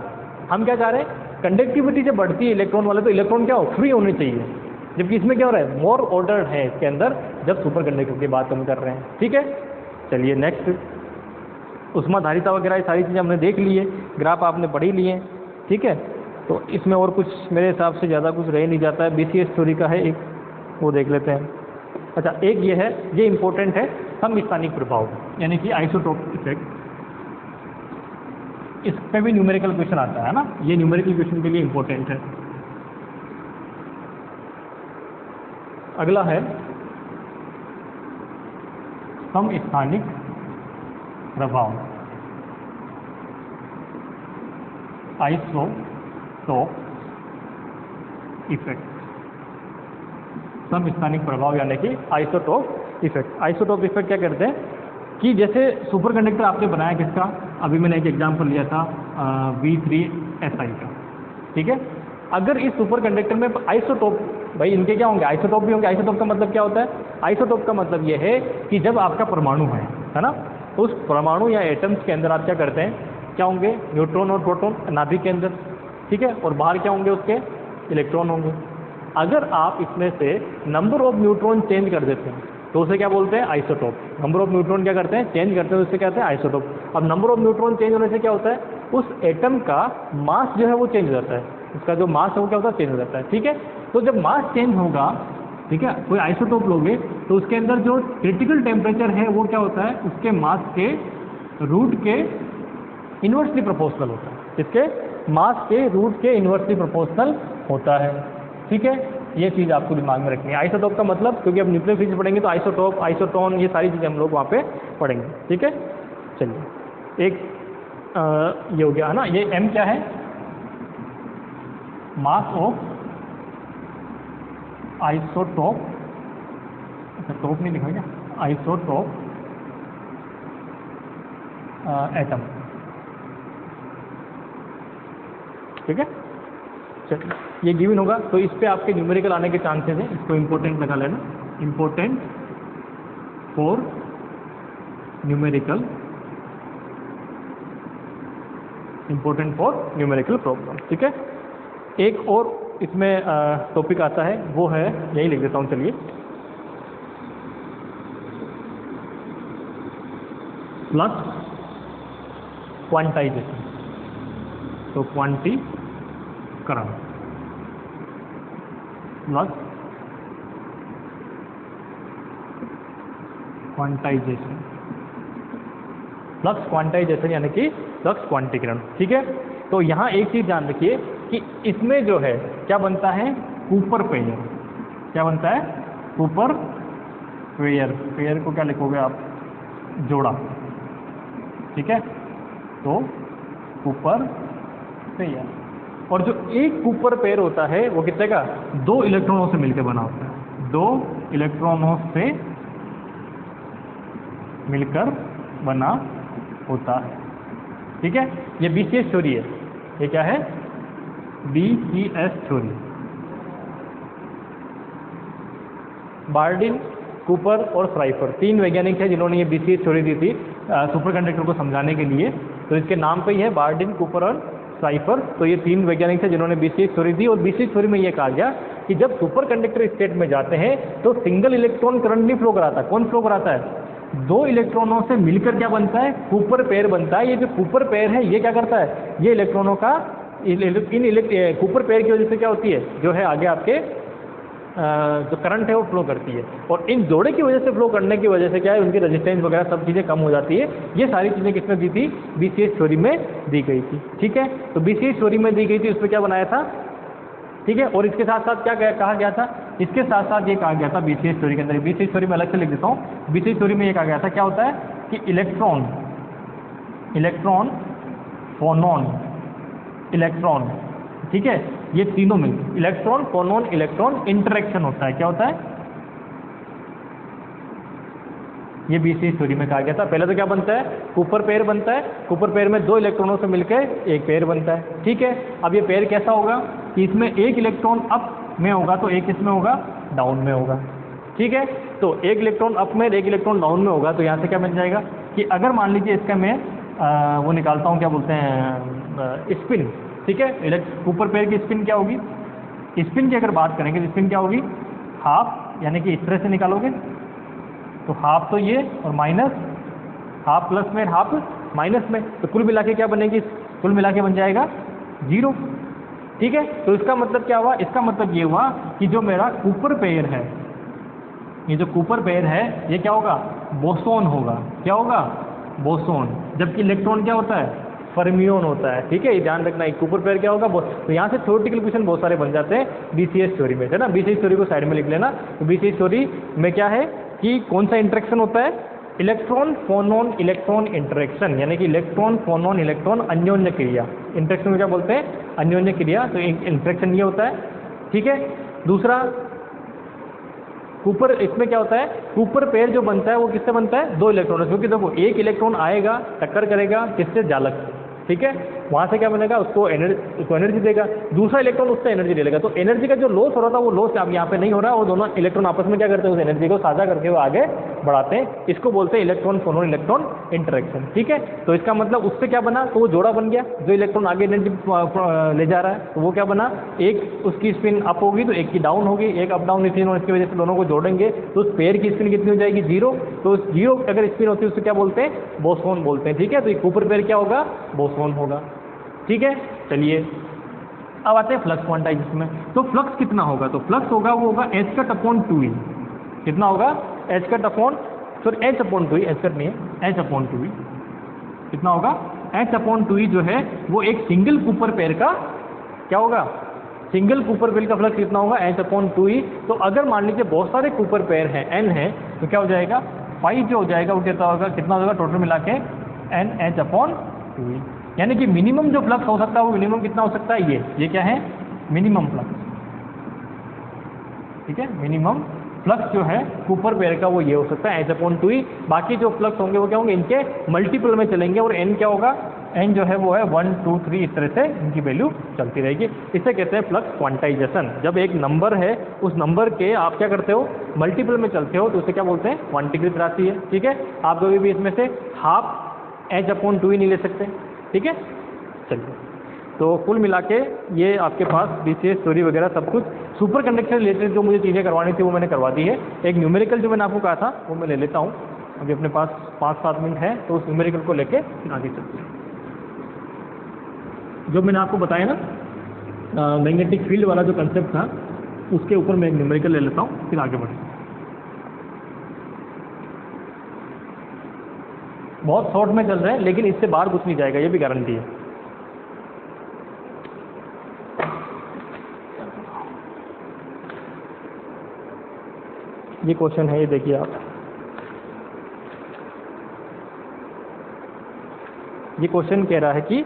हम क्या चाह रहे हैं, कंडक्टिविटी जब बढ़ती है इलेक्ट्रॉन वाले, तो इलेक्ट्रॉन क्या हो, फ्री होने चाहिए, जबकि इसमें क्या हो रहा है, मोर ऑर्डर है इसके अंदर, जब सुपर कंडक्टर की बात हम कर रहे हैं, ठीक है। चलिए नेक्स्ट, ऊष्माधारिता वगैरह ये सारी चीज़ें हमने देख ली है, ग्राफ आपने पढ़ ही लिए, ठीक है। तो इसमें और कुछ मेरे हिसाब से ज़्यादा कुछ रह नहीं जाता है। BCS थ्योरी का है एक, वो देख लेते हैं। अच्छा, एक ये है, ये इंपॉर्टेंट है, समस्थानिक प्रभाव, यानी कि आइसोटोप इफेक्ट। इस पे भी न्यूमेरिकल क्वेश्चन आता है ना, ये न्यूमेरिकल क्वेश्चन के लिए इंपॉर्टेंट है। अगला है समस्थानिक प्रभाव, आइसोटोप इफेक्ट, समस्थानिक प्रभाव यानी कि आइसोटोप इफेक्ट। आइसोटोप इफेक्ट क्या करते हैं कि जैसे सुपर कंडक्टर आपने बनाया किसका, अभी मैंने एक एग्जांपल लिया था V3SI का, ठीक है। अगर इस सुपर कंडक्टर में आइसोटोप, भाई इनके क्या होंगे, आइसोटोप भी होंगे। आइसोटोप का मतलब क्या होता है, आइसोटोप का मतलब ये है कि जब आपका परमाणु है ना, तो उस परमाणु या एटम्स के अंदर आप क्या करते हैं, क्या होंगे, न्यूट्रॉन और प्रोटॉन नाभिक के अंदर, ठीक है, और बाहर क्या होंगे, उसके इलेक्ट्रॉन होंगे। अगर आप इसमें से नंबर ऑफ न्यूट्रॉन चेंज कर देते हैं तो उसे क्या बोलते हैं, आइसोटोप। नंबर ऑफ न्यूट्रॉन क्या करते हैं, चेंज करते हैं, तो उससे क्या कहते हैं, आइसोटोप। अब नंबर ऑफ न्यूट्रॉन चेंज होने से क्या होता है, उस एटम का मास जो है वो चेंज हो जाता है, उसका जो मास है वो क्या होता है, चेंज हो जाता है, ठीक है। तो जब मास चेंज होगा, ठीक है, कोई आइसोटोप लोगे तो उसके अंदर जो क्रिटिकल टेम्परेचर है वो क्या होता है, उसके मास के रूट के इन्वर्सली प्रोपोर्शनल होता है, इसके मास के रूट के इन्वर्सली प्रोपोर्शनल होता है, ठीक है। ये चीज़ आपको दिमाग में रखनी है। आइसोटोप का मतलब, क्योंकि अब न्यूक्लियर फिजिक्स पढ़ेंगे तो आइसोटोप, आइसोटोन, ये सारी चीज़ें हम लोग वहाँ पे पढ़ेंगे, ठीक है। चलिए, एक ये हो गया है ना, ये M क्या है, मास ऑफ आइसोटोप, अच्छा टोप नहीं लिखा क्या, आइसोटोप एटम, ठीक है। चलिए, ये गिवन होगा तो इस पे आपके न्यूमेरिकल आने के चांसेस हैं, इसको इम्पोर्टेंट लगा लेना, important for numerical, important for numerical problem, ठीक है। एक और इसमें टॉपिक आता है, वो है, यही लिख देता हूँ, चलिए, फ्लक्स क्वांटाइजेशन। तो क्वांटीकरण, फ्लक्स क्वांटाइजेशन, फ्लक्स क्वांटाइजेशन यानी कि फ्लक्स क्वांटीकरण, ठीक है। तो यहाँ एक चीज़ ध्यान रखिए कि इसमें जो है क्या बनता है, कूपर पेयर, क्या बनता है, कूपर पेयर। पेयर को क्या लिखोगे आप, जोड़ा, ठीक है। तो कूपर पेयर, और जो एक कूपर पेयर होता है वो कितने का, 2 इलेक्ट्रॉनों से मिलकर बना होता है, 2 इलेक्ट्रॉनों से मिलकर बना होता है, ठीक है। ये BCS थ्योरी है, ये क्या है, BCS थ्योरी, बार्डिन, कूपर और श्राइफर, 3 वैज्ञानिक थे जिन्होंने ये BCS थ्योरी दी थी सुपर कंडक्टर को समझाने के लिए। तो इसके नाम पे ही है, बार्डिन, कूपर और श्राइफर। तो ये 3 वैज्ञानिक थे जिन्होंने BCS थ्योरी दी, और BCS थ्योरी में ये कहा गया कि जब सुपर कंडक्टर स्टेट में जाते हैं तो सिंगल इलेक्ट्रॉन करंट नहीं फ्लो कराता, कौन फ्लो कराता है, 2 इलेक्ट्रॉनों से मिलकर क्या बनता है, कूपर पेयर बनता है। ये जो कूपर पेयर है ये क्या करता है, ये इलेक्ट्रॉनों का इन कूपर पेयर की वजह से क्या होती है, जो है आगे आपके जो करंट है वो फ्लो करती है, और इन जोड़े की वजह से फ्लो करने की वजह से क्या है, उनकी रेजिस्टेंस वगैरह सब चीज़ें कम हो जाती है। ये सारी चीज़ें किसने दी थी, BCS थ्योरी में दी गई थी, ठीक है। तो BCS थ्योरी में दी गई थी, उस पर क्या बनाया था, ठीक है। और इसके साथ साथ क्या कहा गया था, इसके साथ साथ ये कहा गया था BCS थ्योरी के अंदर, BCS थ्योरी में अलग से लिख देता हूँ। BCS थ्योरी में ये कहा गया था, क्या होता है कि इलेक्ट्रॉन, फोनॉन, इलेक्ट्रॉन, ठीक है, ये तीनों मिलकर इलेक्ट्रॉन, फोनॉन, इलेक्ट्रॉन इंटरेक्शन होता है, क्या होता है, ये BCS थ्योरी में कहा गया था। पहले तो क्या बनता है, कूपर पेयर बनता है, कूपर पेयर में 2 इलेक्ट्रॉनों से मिलकर एक पेयर बनता है, ठीक है। अब ये पेयर कैसा होगा कि इसमें एक इलेक्ट्रॉन अप में होगा तो एक इसमें होगा, डाउन में होगा, ठीक है। तो एक इलेक्ट्रॉन अप में, एक इलेक्ट्रॉन डाउन में होगा, तो यहाँ से क्या बन जाएगा कि अगर मान लीजिए इसका मैं वो निकालता हूँ, क्या बोलते हैं, स्पिन, ठीक है। कूपर पेयर की स्पिन क्या होगी, स्पिन की अगर बात करेंगे तो स्पिन क्या होगी, हाफ, यानी कि इस तरह से निकालोगे तो हाफ तो ये, और माइनस, हाफ प्लस में, हाफ माइनस में, तो कुल मिला के क्या बनेगी, कुल मिला के बन जाएगा 0, ठीक है। तो इसका मतलब क्या हुआ, इसका मतलब ये हुआ कि जो मेरा कूपर पेयर है, ये जो कूपर पेयर है ये क्या होगा, बोसोन होगा, क्या होगा, बोसोन। जबकि इलेक्ट्रॉन क्या होता है, फर्मियोन होता है, ठीक है। ये ध्यान रखना, एक कूपर पेयर क्या होगा, तो यहाँ से थ्योरेटिकल क्वेश्चन बहुत सारे बन जाते हैं BCS थ्योरी में, है ना। BCS थ्योरी को साइड में लिख लेना। तो BCS थ्योरी में क्या है कि कौन सा इंटरेक्शन होता है, इलेक्ट्रॉन फोनोन इलेक्ट्रॉन इंटरेक्शन, यानी कि इलेक्ट्रॉन फोनोन इलेक्ट्रॉन अन्योन्य क्रिया। इंटरेक्शन में क्या बोलते हैं? अन्योन्य क्रिया। तो इंटरेक्शन ये होता है, ठीक है। दूसरा कूपर, इसमें क्या होता है, कूपर पेयर जो बनता है वो किससे बनता है? दो इलेक्ट्रॉन, क्योंकि देखो एक इलेक्ट्रॉन आएगा टक्कर करेगा किससे? जालक, ठीक है। वहाँ से क्या बनेगा? उसको एनर्जी देगा, दूसरा इलेक्ट्रॉन उससे एनर्जी ले लेगा। तो एनर्जी का जो लॉस हो रहा था वो लॉस अब यहाँ पे नहीं हो रहा है, और दोनों इलेक्ट्रॉन आपस में क्या करते हैं? उस एनर्जी को साझा करके वो आगे बढ़ाते हैं। इसको बोलते हैं इलेक्ट्रॉन फोनोन इलेक्ट्रॉन इंटरेक्शन, ठीक है। तो इसका मतलब उससे क्या बना? तो वो जोड़ा बन गया, जो इलेक्ट्रॉन आगे एनर्जी ले जा रहा है, तो वो क्या बना? एक उसकी स्पिन अप होगी तो एक की डाउन होगी, एक अप डाउन स्पिन, और इसकी वजह से दोनों को जोड़ेंगे तो उस पेयर की स्पिन कितनी हो जाएगी? 0। तो उस 0 अगर स्पिन होती है उससे क्या बोलते हैं? बोसोन बोलते हैं, ठीक है। तो ये कूपर पेयर क्या होगा? बोसोन होगा, ठीक है। चलिए अब आते हैं फ्लक्स क्वांटाइजेशन में। तो फ्लक्स कितना होगा? तो फ्लक्स होगा वो होगा h कट अपॉन 2e। कितना होगा? h cut upon, sorry h upon 2e, h cut नहीं है, h अपॉन 2e। कितना होगा? h अपॉन 2e जो है वो एक सिंगल कूपर पेयर का क्या होगा? सिंगल कूपर पेयर का फ्लक्स कितना होगा? h upon 2e। तो अगर मान लीजिए बहुत सारे कूपर पेयर हैं, n है, तो क्या हो जाएगा? फाई जो हो जाएगा वो कितना होगा? कितना होगा टोटल मिला के? n h upon 2e। यानी कि मिनिमम जो फ्लक्स हो सकता है वो मिनिमम कितना हो सकता है? ये क्या है? मिनिमम फ्लक्स, ठीक है। मिनिमम फ्लक्स जो है कूपर पेयर का वो ये हो सकता है h अपॉन 2e। बाकी जो फ्लक्स होंगे वो क्या होंगे? इनके मल्टीपल में चलेंगे, और n क्या होगा? n जो है वो है 1 2 3, इस तरह से इनकी वैल्यू चलती रहेगी। इसे कहते हैं फ्लक्स क्वांटाइजेशन। जब एक नंबर है उस नंबर के आप क्या करते हो? मल्टीपल में चलते हो, तो उसे क्या बोलते हैं? क्वांटीकृत राशि है, ठीक है। आप कभी भी इसमें से हाफ h अपॉन 2e नहीं ले सकते, ठीक है। चलिए, तो कुल मिला के ये आपके पास BCS स्टोरी वगैरह सब कुछ सुपर कंडक्टर रिलेटेड जो मुझे चीज़ें करवानी थी वो मैंने करवा दी है। एक न्यूमेरिकल जो मैंने आपको कहा था वो मैं ले लेता हूँ, अभी अपने पास 5-7 मिनट है, तो उस न्यूमेरिकल को लेके फिर आगे चलते हैं। जो मैंने आपको बताया ना मैग्नेटिक फील्ड वाला जो कंसेप्ट था, उसके ऊपर मैं एक न्यूमेरिकल ले लेता हूँ, फिर आगे बढ़ते हैं। बहुत शॉर्ट में चल रहे हैं, लेकिन इससे बाहर कुछ नहीं जाएगा, ये भी गारंटी है। ये क्वेश्चन है, ये देखिए आप। ये क्वेश्चन कह रहा है कि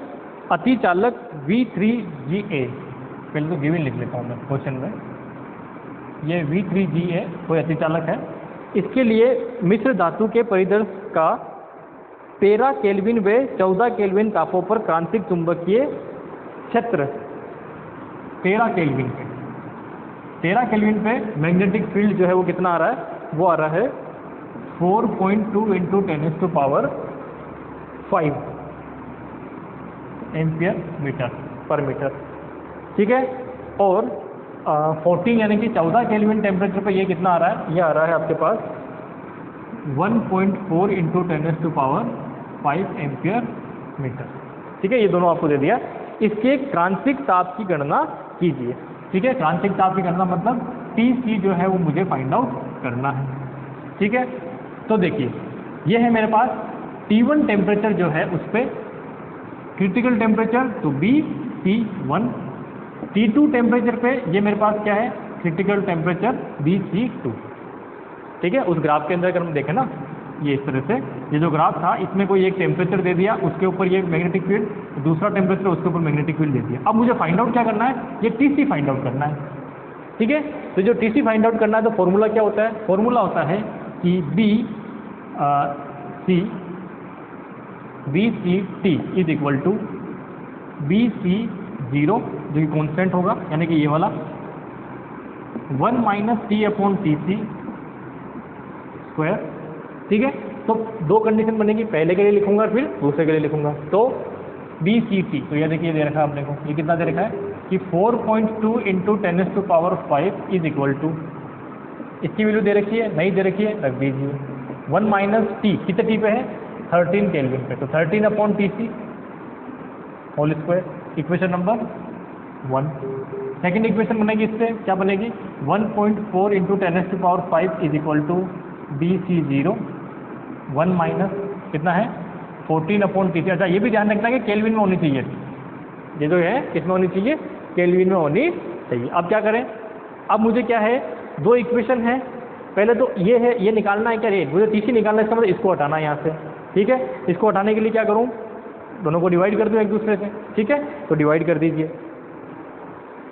अतिचालक V3GA, पहले तो गिवन लिख लेता हूँ मैं क्वेश्चन में। ये V3GA कोई अतिचालक है, इसके लिए मिश्र धातु के परिदर्श का 13 केल्विन व 14 केल्विन तापों पर क्रांतिक चुंबकीय क्षेत्र 13 केल्विन पे 13 केल्विन पे मैग्नेटिक फील्ड जो है वो कितना आ रहा है? वो आ रहा है 4.2 × 10⁵ एम्पियर मीटर पर मीटर, ठीक है। और 14 यानी कि 14 केल्विन टेम्परेचर पे ये कितना आ रहा है? ये आ रहा है आपके पास 1.4 × 10⁵ एम्पियर मीटर, ठीक है। ये दोनों आपको दे दिया। इसके क्रांतिक ताप की गणना कीजिए, ठीक है। क्रांतिक ताप की गणना मतलब TC जो है वो मुझे फाइंड आउट करना है, ठीक है। तो देखिए ये है मेरे पास T1 टेम्परेचर जो है उस पर क्रिटिकल टेम्परेचर, तो BC1। T2 टेम्परेचर पे ये मेरे पास क्या है? क्रिटिकल टेम्परेचर BC2, ठीक है। उस ग्राफ के अंदर अगर हम देखें ना, ये इस तरह से ये जो ग्राफ था इसमें कोई एक टेम्परेचर दे दिया, उसके ऊपर ये मैग्नेटिक फील्ड, दूसरा टेम्परेचर उसके ऊपर मैग्नेटिक फील्ड दे दिया। अब मुझे फाइंड आउट क्या करना है? ये TC फाइंड आउट करना है, ठीक है। तो जो TC फाइंड आउट करना है तो फॉर्मूला क्या होता है? फॉर्मूला होता है कि BCT is equal to BC0 जो कि कॉन्स्टेंट होगा, यानी कि ये वाला 1 - T/TC², ठीक है। तो दो कंडीशन बनेगी, पहले के लिए लिखूंगा फिर दूसरे के लिए लिखूंगा। तो BCT, तो ये देखिए दे रखा है आपने को, ये कितना दे रखा है कि 4.2 × 10⁵ इज इक्वल टू, इसकी वैल्यू दे रखी है, नहीं दे रखी है रख दीजिए। 1 - T, कितने T पे है? 13 केल्विन पे, तो 13/TC whole square, equation number 1। Second equation बनेगी, इससे क्या बनेगी? 1.4 × 10⁵ इज इक्वल टू BC0 1 - कितना है? 14/TC। अच्छा ये भी ध्यान रखना कि केल्विन में होनी चाहिए, ये जो है किसमें होनी चाहिए? केल्विन में होनी चाहिए। अब क्या करें? अब मुझे क्या है? दो इक्वेशन है, पहले तो ये है, ये निकालना है क्या रेट, मुझे TC निकालना है, इसका मतलब इसको हटाना है यहाँ से, ठीक है। इसको हटाने के लिए क्या करूँ, दोनों को डिवाइड कर दूँ एक दूसरे से, ठीक है। तो डिवाइड कर दीजिए।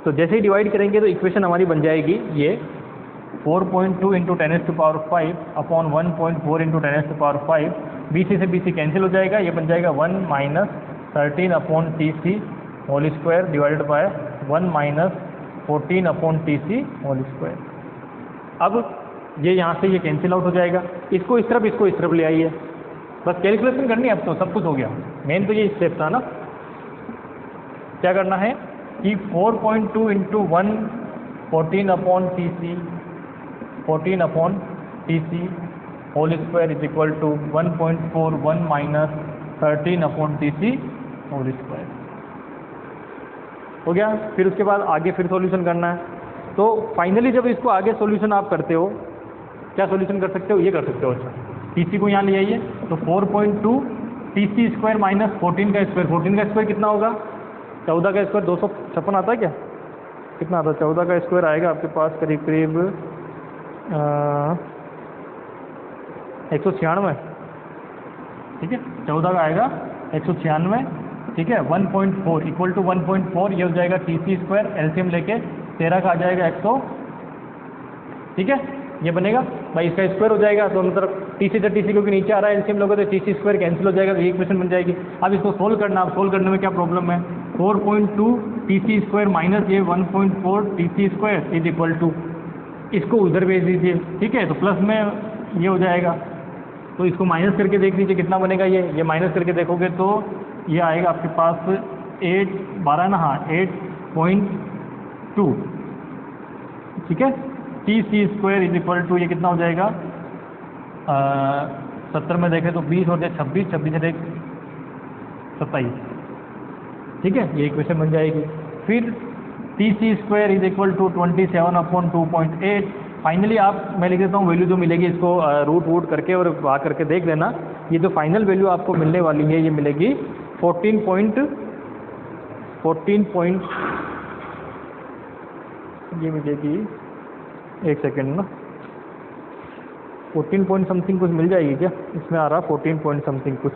तो जैसे ही डिवाइड करेंगे तो इक्वेशन हमारी बन जाएगी ये 4.2 × 10⁵ अपॉन 1.4 × 10⁵। BC से BC कैंसिल हो जाएगा, ये बन जाएगा 1 - 13/TC whole square divided by 1 - 14/TC²। अब ये यहाँ से ये कैंसिल आउट हो जाएगा, इसको इस तरफ ले आइए, बस कैलकुलेशन करनी है। अब तो सब कुछ हो गया, मेन तो ये स्टेप था ना। क्या करना है कि 4.2 × 1 14/TC 14/TC whole square is equal to 1.4 1 - 13/TC whole square हो गया। फिर उसके बाद आगे फिर सॉल्यूशन करना है। तो फाइनली जब इसको आगे सॉल्यूशन आप करते हो, क्या सॉल्यूशन कर सकते हो, ये कर सकते हो। अच्छा, TC को यहाँ ले आइए, तो 4.2 TC² - 14 का स्क्वायर, 14 का स्क्वायर कितना होगा, 14 का स्क्वायर 256 आता है क्या, कितना आता है, 14 का स्क्वायर आएगा आपके पास करीब करीब 196, ठीक है। 14 का आएगा 196, ठीक है। 1.4 इक्वल टू 1.4 ये हो जाएगा TC², एलसीएम लेके 13 का आ जाएगा 100, ठीक है। ये बनेगा भाई, इसका स्क्वायर हो जाएगा, दोनों तरफ TC से TC क्योंकि नीचे आ रहा है, एलसीएम लोगे तो TC² कैंसिल हो जाएगा, तो ये इक्वेशन बन जाएगी। अब इसको सोल्व करना, अब सोल्व करने में क्या प्रॉब्लम है, 4.2 TC² माइनस ये 1.4 TC² इज इक्वल टू, इसको उधर भेज दीजिए, ठीक है। तो प्लस में ये हो जाएगा, तो इसको माइनस करके देख लीजिए कितना बनेगा। ये माइनस करके देखोगे तो ये आएगा आपके पास 12 ना, हाँ 8.2, ठीक है। TC² इज इक्वल टू ये कितना हो जाएगा, 70 में देखें तो 20 और 26, 26 से 27, ठीक है। ये इक्वेशन बन जाएगी। फिर TC² is equal to 27/2.8। Finally आप, मैं लिख देता हूँ वैल्यू जो मिलेगी, इसको रूट करके और आ करके देख लेना। ये जो फाइनल वैल्यू आपको मिलने वाली है ये मिलेगी 14 ये मिलेगी, एक सेकेंड ना, 14 पॉइंट समथिंग कुछ मिल जाएगी क्या, इसमें आ रहा 14 पॉइंट समथिंग कुछ,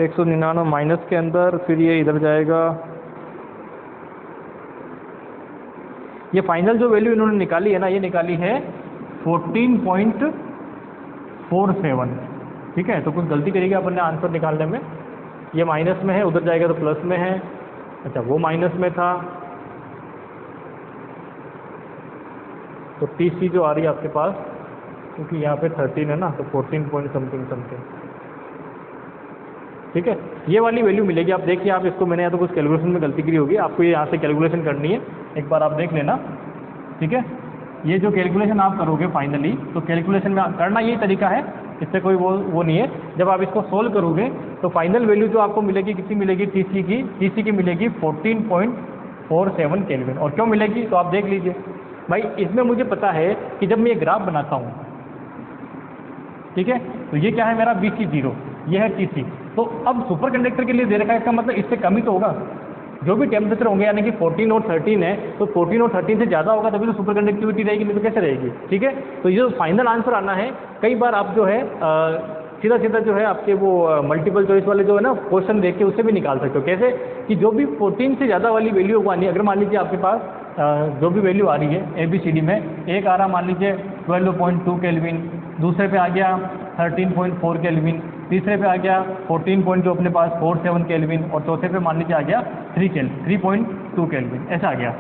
199 माइनस के अंदर, फिर ये इधर जाएगा। ये फाइनल जो वैल्यू इन्होंने निकाली है ना, ये निकाली है 14.47, ठीक है। तो कुछ गलती करेगी अपन ने आंसर निकालने में, ये माइनस में है, उधर जाएगा तो प्लस में है। अच्छा, वो माइनस में था, तो TC जो आ रही है आपके पास, क्योंकि यहाँ पे 13 है ना, तो 14 पॉइंट समथिंग, ठीक है। ये वाली वैल्यू मिलेगी। आप देखिए, आप इसको, मैंने या तो कुछ कैलकुलेशन में गलती करी होगी, आपको ये यहाँ से कैलकुलेशन करनी है, एक बार आप देख लेना, ठीक है। ये जो कैलकुलेशन आप करोगे फाइनली, तो कैलकुलेशन में करना यही तरीका है, इससे कोई वो नहीं है। जब आप इसको सोल्व करोगे तो फाइनल वैल्यू जो आपको मिलेगी कितनी मिलेगी, TC की मिलेगी 14.47 केल्विन। और क्यों मिलेगी तो आप देख लीजिए भाई, इसमें मुझे पता है कि जब मैं ये ग्राफ बनाता हूँ, ठीक है, तो ये क्या है मेरा BC0, ये है TC। तो अब सुपर कंडक्टर के लिए दे रखा है, इसका मतलब इससे कम ही तो होगा। जो भी टेम्परेचर होंगे, यानी कि 14 और 13 है, तो 14 और 13 से ज़्यादा होगा तभी तो सुपर कंडक्टिविटी रहेगी, नहीं तो कैसे रहेगी, ठीक है। तो ये जो फाइनल आंसर आना है, कई बार आप जो है सीधा जो है आपके वो मल्टीपल चॉइस वाले जो है ना क्वेश्चन देख के उससे भी निकाल सकते हो। कैसे कि जो भी 14 से ज़्यादा वाली वैल्यू आनी, अगर मान लीजिए आपके पास जो भी वैल्यू आ रही है ABCD में, एक आ रहा मान लीजिए 12.2 केल्विन, दूसरे पे आ गया 13.4 केल्विन, तीसरे पे आ गया 14 जो अपने पास 47 केल्विन, और चौथे पे मान लीजिए आ गया 3.2 केल्विन, ऐसा आ गया।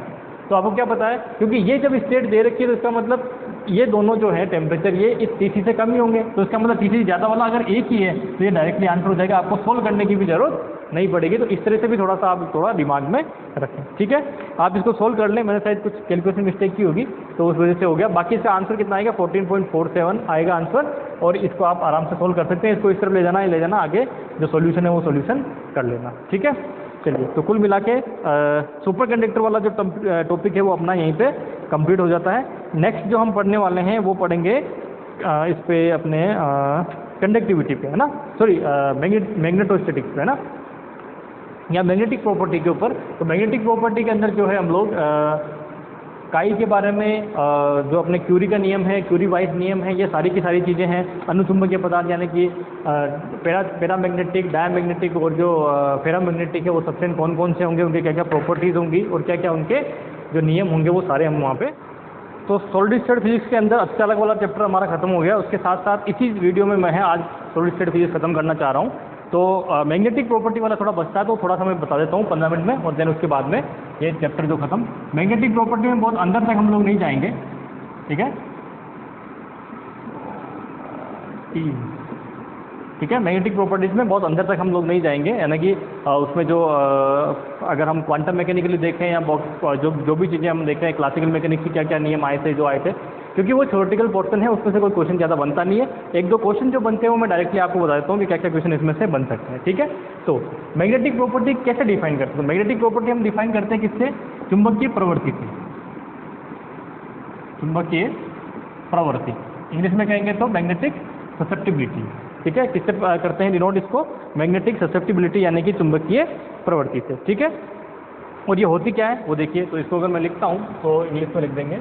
तो आपको क्या पता है, क्योंकि ये जब स्टेट दे रखी है तो इसका मतलब ये दोनों जो है टेम्परेचर ये इस TC से कम ही होंगे, तो इसका मतलब TC ज़्यादा वाला अगर एक ही है तो ये डायरेक्टली आंसर हो जाएगा, आपको सोल्व करने की भी जरूरत नहीं पड़ेगी। तो इस तरह से भी थोड़ा सा आप थोड़ा दिमाग में रखें, ठीक है। आप इसको सोल्व कर लें, मैंने शायद कुछ कैलकुलेशन मिस्टेक की होगी तो उस वजह से हो गया। बाकी इसका आंसर कितना आएगा, 14.47 आएगा आंसर, और इसको आप आराम से सोल्व कर सकते हैं। इसको इस तरफ ले जाना आगे जो सोल्यूशन है वो सोल्यूशन कर लेना, ठीक है। चलिए, तो कुल मिला के सुपर कंडक्टर वाला जो टॉपिक है वो अपना यहीं पे कंप्लीट हो जाता है। नेक्स्ट जो हम पढ़ने वाले हैं वो पढ़ेंगे इस पे अपने कंडक्टिविटी पे, है ना, सॉरी मैग्नेटोस्टैटिक्स पे, है ना, या मैग्नेटिक प्रॉपर्टी के ऊपर। तो मैग्नेटिक प्रॉपर्टी के अंदर जो है हम लोग काई के बारे में जो अपने क्यूरी का नियम है, क्यूरी वाइज नियम है, ये सारी की सारी चीज़ें हैं। अनुचुंबकीय पदार्थ यानी कि पैरामैग्नेटिक, डायमैग्नेटिक और जो फेरामैग्नेटिक है वो सब्सटेंस कौन कौन से होंगे, उनके क्या क्या प्रॉपर्टीज़ होंगी और क्या क्या उनके जो नियम होंगे वो सारे हम वहाँ पे। तो सॉलिड स्टेट फिजिक्स के अंदर अचालक वाला चैप्टर हमारा खत्म हो गया। उसके साथ साथ इसी वीडियो में मैं आज सॉलिड स्टेट फिजिक्स खत्म करना चाह रहा हूँ। तो मैग्नेटिक प्रॉपर्टी वाला थोड़ा बचता है तो थोड़ा सा मैं बता देता हूँ 15 मिनट में, और देन उसके बाद में ये चैप्टर जो खत्म। मैग्नेटिक प्रॉपर्टी में बहुत अंदर तक हम लोग नहीं जाएंगे, ठीक है, ठीक है। मैग्नेटिक प्रॉपर्टीज़ में बहुत अंदर तक हम लोग नहीं जाएंगे, यानी कि उसमें जो अगर हम क्वांटम मैकेनिकली देखें या जो भी चीज़ें हम देख रहे हैं, क्लासिकल मैकेनिक्स के क्या क्या नियम आए थे, जो आए थे, क्योंकि वो थ्योरेटिकल पोर्शन है, उसमें से कोई क्वेश्चन ज़्यादा बनता नहीं है। एक दो क्वेश्चन जो बनते हैं वो मैं डायरेक्टली आपको बता देता हूँ कि क्या क्या क्वेश्चन इसमें से बन सकते हैं, ठीक है। तो मैग्नेटिक प्रॉपर्टी कैसे डिफाइन करते हैं? मैग्नेटिक प्रॉपर्टी हम डिफाइन करते हैं किससे? चुंबकीय प्रवृत्ति से। चुंबकीय प्रवृत्ति इंग्लिश में कहेंगे तो मैग्नेटिक ससेप्टिबिलिटी, ठीक है। किससे करते हैं डिनोट इसको? मैग्नेटिक ससेप्टिबिलिटी यानी कि चुंबकीय प्रवृत्ति से, ठीक है। और ये होती क्या है वो देखिए। तो इसको अगर मैं लिखता हूँ तो इंग्लिश में लिख देंगे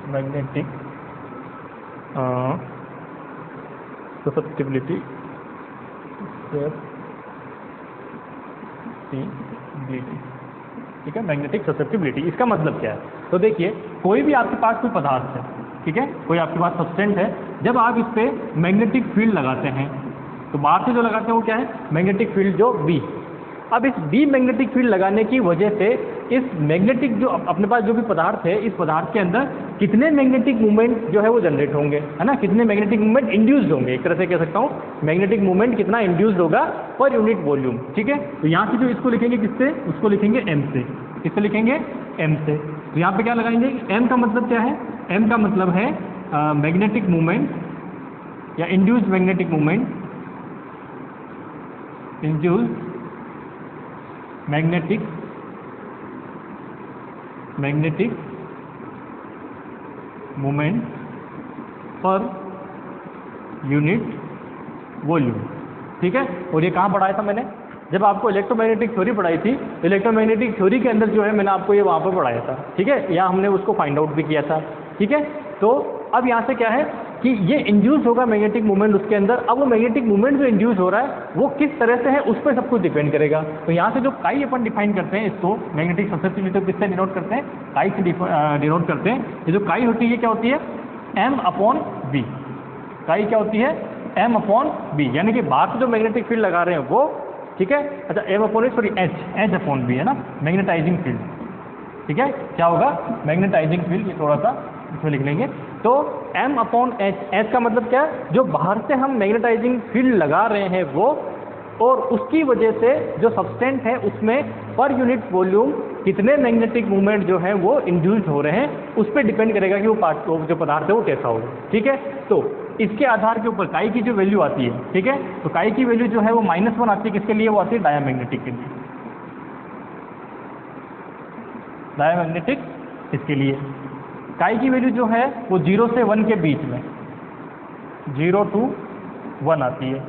मैग्नेटिक ससेप्टिबिलिटी, ठीक है। मैग्नेटिक ससेप्टिबिलिटी इसका मतलब क्या है? तो देखिए, कोई भी आपके पास कोई पदार्थ है, ठीक है, कोई आपके पास सब्सटेंस है, जब आप इस पे मैग्नेटिक फील्ड लगाते हैं तो बाहर से जो लगाते हैं वो क्या है? मैग्नेटिक फील्ड जो बी। अब इस बी मैग्नेटिक फील्ड लगाने की वजह से इस मैग्नेटिक जो अपने पास जो भी पदार्थ है, इस पदार्थ के अंदर कितने मैग्नेटिक मूवमेंट जो है वो जनरेट होंगे, है ना, कितने मैग्नेटिक मूवमेंट इंड्यूस्ड होंगे, एक तरह से कह सकता हूँ मैग्नेटिक मूवमेंट कितना इंड्यूस्ड होगा पर यूनिट वॉल्यूम, ठीक है। तो यहाँ से जो इसको लिखेंगे किससे? उसको लिखेंगे एम से। किससे लिखेंगे? एम से। तो यहाँ पे क्या लगाएंगे? एम का मतलब क्या है? एम का मतलब है मैग्नेटिक मूवमेंट या induced magnetic movement, induced magnetic movement per unit volume, ठीक है। और ये कहाँ पढ़ाया था मैंने? जब आपको इलेक्ट्रोमैग्नेटिक थ्योरी पढ़ाई थी, इलेक्ट्रोमैग्नेटिक थ्योरी के अंदर जो है मैंने आपको ये वहाँ पर पढ़ाया था, ठीक है। यहाँ हमने उसको फाइंड आउट भी किया था, ठीक है। तो अब यहाँ से क्या है कि ये इंड्यूस होगा मैग्नेटिक मूवमेंट उसके अंदर। अब वो मैग्नेटिक मूवमेंट जो इंड्यूस हो रहा है वो किस तरह से है उस पर सब कुछ डिपेंड करेगा। तो यहाँ से जो काई अपन डिफाइन करते हैं इसको मैग्नेटिक ससेप्टिबिलिटी को किससे डिनोट करते हैं? काई से डिनोट करते हैं। ये जो काई होती है क्या होती है? M upon B. काई क्या होती है? एम अपॉन बी, यानी कि बाहर से जो मैग्नेटिक फील्ड लगा रहे हैं वो, ठीक है। अच्छा, M upon sorry H upon B है ना, मैग्नेटाइजिंग फील्ड, ठीक है। क्या होगा? Magnetising field. ये थोड़ा सा इसमें लिख लेंगे। तो m अपॉन एच, एच का मतलब क्या है? जो बाहर से हम मैग्नेटाइजिंग फील्ड लगा रहे हैं वो, और उसकी वजह से जो सब्सटेंस है उसमें पर यूनिट वॉल्यूम कितने मैग्नेटिक मूवमेंट जो है वो इंड्यूस्ड हो रहे हैं, उस पर डिपेंड करेगा कि वो जो पदार्थ है वो कैसा होगा, ठीक है। तो इसके आधार के ऊपर काई की जो वैल्यू आती है, ठीक है, तो काई की वैल्यू जो है वो -1 आती है। किसके लिए वो आती है? डायामैग्नेटिक के लिए। डायामैग्नेटिक इसके लिए काई की वैल्यू जो है वो 0 से 1 के बीच में, 0 to 1 आती है।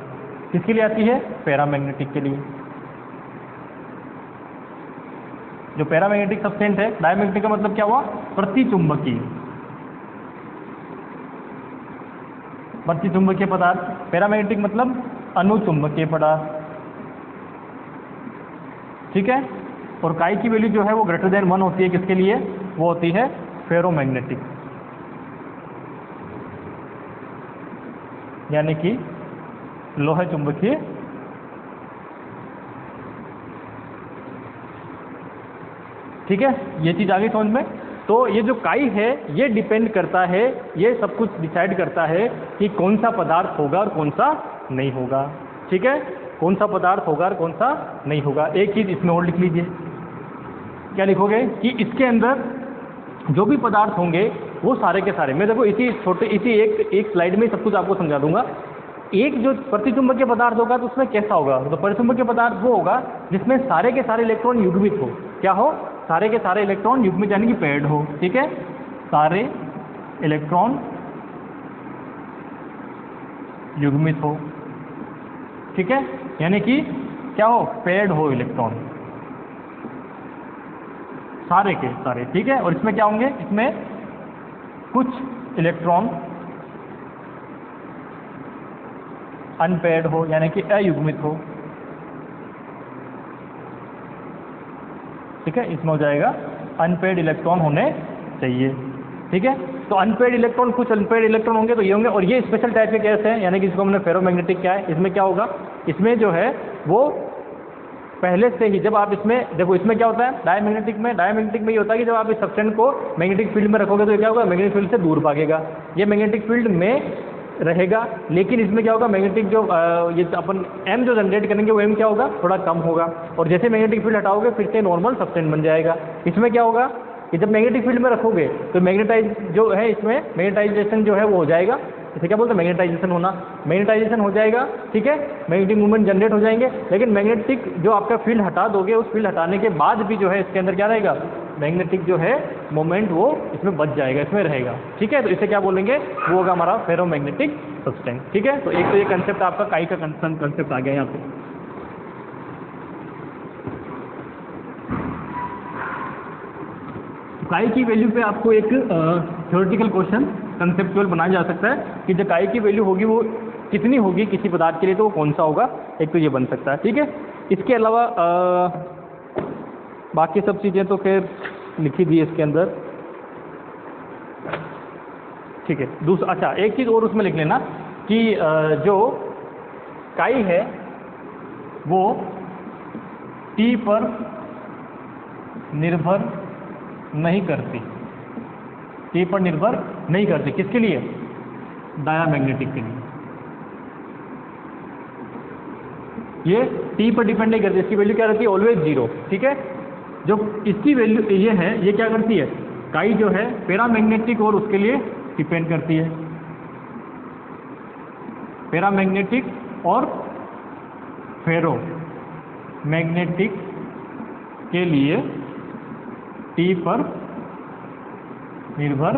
किसके लिए आती है? पैरामैग्नेटिक के लिए। जो पैरामैग्नेटिक सब्सटेंस है, डायमैग्नेटिक का मतलब क्या हुआ? प्रतिचुंबकीय, प्रतिचुंबकीय पदार्थ। पैरामैग्नेटिक मतलब अनुचुंबकीय पदार्थ, ठीक है। और काई की वैल्यू जो है वो ग्रेटर देन 1 होती है। किसके लिए? वो होती है फेरोमैग्नेटिक, यानी कि लोहे चुंबकीय, ठीक है। ये चीज़ आ गई समझ में। तो ये जो काई है ये डिपेंड करता है, ये सब कुछ डिसाइड करता है कि कौन सा पदार्थ होगा और कौन सा नहीं होगा, ठीक है। कौन सा पदार्थ होगा और कौन सा नहीं होगा। एक चीज़ इसमें और लिख लीजिए। क्या लिखोगे? कि इसके अंदर जो भी पदार्थ होंगे वो सारे के सारे, मैं देखो इसी एक स्लाइड में सब कुछ आपको समझा दूंगा। एक जो प्रतिचुंबकीय पदार्थ होगा तो उसमें कैसा होगा? तो प्रतिचुंबकीय पदार्थ वो होगा जिसमें सारे के सारे इलेक्ट्रॉन युग्मित हो। क्या हो? सारे के सारे इलेक्ट्रॉन युग्मित यानी कि पेयर्ड हो, ठीक है। सारे इलेक्ट्रॉन युग्मित हो, ठीक है, यानी कि क्या हो? पेयर्ड हो इलेक्ट्रॉन, सारे के सारे, ठीक है। और इसमें क्या होंगे, इसमें कुछ इलेक्ट्रॉन अनपेयर्ड हो यानी कि अयुग्मित हो, ठीक है, इसमें हो जाएगा अनपेयर्ड इलेक्ट्रॉन होने चाहिए, ठीक है। तो अनपेयर्ड इलेक्ट्रॉन, कुछ अनपेयर्ड इलेक्ट्रॉन होंगे तो ये होंगे। और ये स्पेशल टाइप के केस हैं, यानी कि इसको हमने फेरोमैग्नेटिक क्या है, इसमें क्या होगा, इसमें जो है वो पहले से ही, जब आप इसमें देखो, इसमें क्या होता है डायमैग्नेटिक में ये होता है कि जब आप इस सब्सटेंस को मैग्नेटिक फील्ड में रखोगे तो ये क्या होगा, मैग्नेटिक फील्ड से दूर भागेगा, ये मैग्नेटिक फील्ड में रहेगा। लेकिन इसमें क्या होगा, मैग्नेटिक जो ये अपन एम जो जनरेट करेंगे वो एम क्या होगा, थोड़ा कम होगा। और जैसे मैग्नेटिक फील्ड हटाओगे फिर से नॉर्मल सब्सटेंस बन जाएगा। इसमें क्या होगा कि जब मैग्नेटिक फील्ड में रखोगे तो मैग्नेटाइज जो है, इसमें मैग्नेटाइजेशन जो है वो हो जाएगा, इसे क्या बोलते हैं मैग्नेटाइजेशन होना, मैग्नेटाइजेशन हो जाएगा, ठीक है, मैग्नेटिक मूवमेंट जनरेट हो जाएंगे। लेकिन मैग्नेटिक जो आपका फील्ड हटा दोगे, उस फील्ड हटाने के बाद भी जो है इसके अंदर क्या रहेगा, मैग्नेटिक जो है मोमेंट वो इसमें बच जाएगा, इसमें रहेगा, ठीक है। तो इसे क्या बोलेंगे, वो होगा हमारा फेरोमैग्नेटिक सब्सटेंस, ठीक है। तो एक तो ये कंसेप्ट आपका काई का कंसेप्ट आ गया यहाँ पे। काई की वैल्यू पे आपको एक थ्योरेटिकल क्वेश्चन कंसेप्चुअल बनाया जा सकता है कि जो काई की वैल्यू होगी वो कितनी होगी किसी पदार्थ के लिए, तो वो कौन सा होगा, एक तो ये बन सकता है, ठीक है। इसके अलावा बाकी सब चीज़ें तो फिर लिखी दी है इसके अंदर, ठीक है। दूसरा, अच्छा एक चीज़ और उसमें लिख लेना कि जो काई है वो टी पर निर्भर नहीं करती, टी पर निर्भर नहीं करती, किसके लिए, डायामैग्नेटिक के लिए। ये टी पर डिपेंड नहीं करती, इसकी वैल्यू क्या रहती है, ऑलवेज जीरो, ठीक है। जो इसकी वैल्यू ये है, ये क्या करती है, काई जो है पैरामैग्नेटिक और उसके लिए डिपेंड करती है, पैरामैग्नेटिक और फेरो मैग्नेटिक के लिए टी पर निर्भर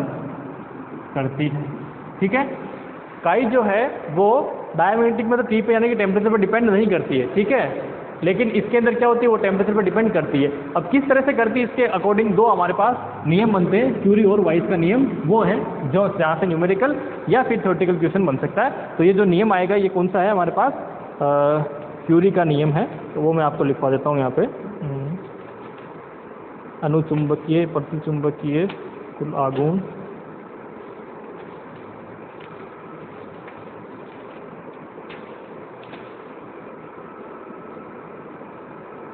करती है, ठीक है। काई जो है वो डायमैग्नेटिक में तो टी पे यानी कि टेम्परेचर पर डिपेंड नहीं करती है, ठीक है। लेकिन इसके अंदर क्या होती है, वो टेम्परेचर पर डिपेंड करती है। अब किस तरह से करती है, इसके अकॉर्डिंग दो हमारे पास नियम बनते हैं, क्यूरी और वाइस का नियम, वो है जो जहाँ से न्यूमेरिकल या फिर थ्योरेटिकल क्वेश्चन बन सकता है। तो ये जो नियम आएगा ये कौन सा है हमारे पास, क्यूरी का नियम है, तो वो मैं आपको लिखवा देता हूँ यहाँ पे। अनुचुंबकीय प्रतिचुंबकीय कुल आघूर्ण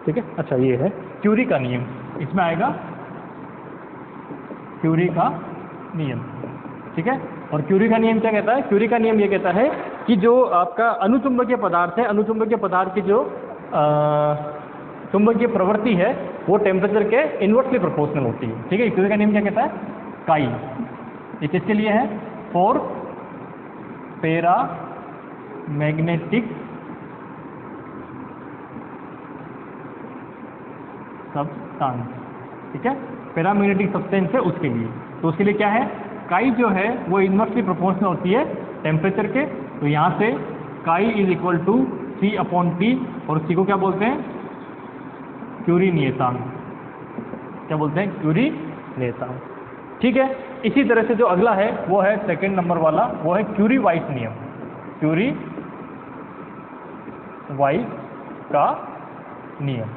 ठीक है। अच्छा ये है क्यूरी का नियम, इसमें आएगा क्यूरी का नियम, ठीक है। और क्यूरी का नियम क्या कहता है, क्यूरी का नियम ये कहता है कि जो आपका अनुचुंबकीय पदार्थ है, अनुचुंबकीय पदार्थ की जो चुंबकीय प्रवृत्ति है वो टेम्परेचर के इन्वर्सली प्रोपोर्शनल होती है, ठीक है। क्यूरी का नियम क्या कहता है, काई, ये किसके लिए है, फॉर पैरा मैग्नेटिक सब्सटेंस, ठीक है, पैरामैग्नेटिक सब्सटेंस है उसके लिए। तो उसके लिए क्या है, काई जो है वो इन्वर्सली प्रोपोर्शनल होती है टेम्परेचर के। तो यहाँ से chi is equal to C upon T, और सी को क्या बोलते हैं, क्यूरी नियतांक, क्या बोलते हैं, क्यूरी नियतांक, ठीक है। इसी तरह से जो अगला है वो है सेकंड नंबर वाला, वो है क्यूरी वाइस नियम, क्यूरी वाइस का नियम,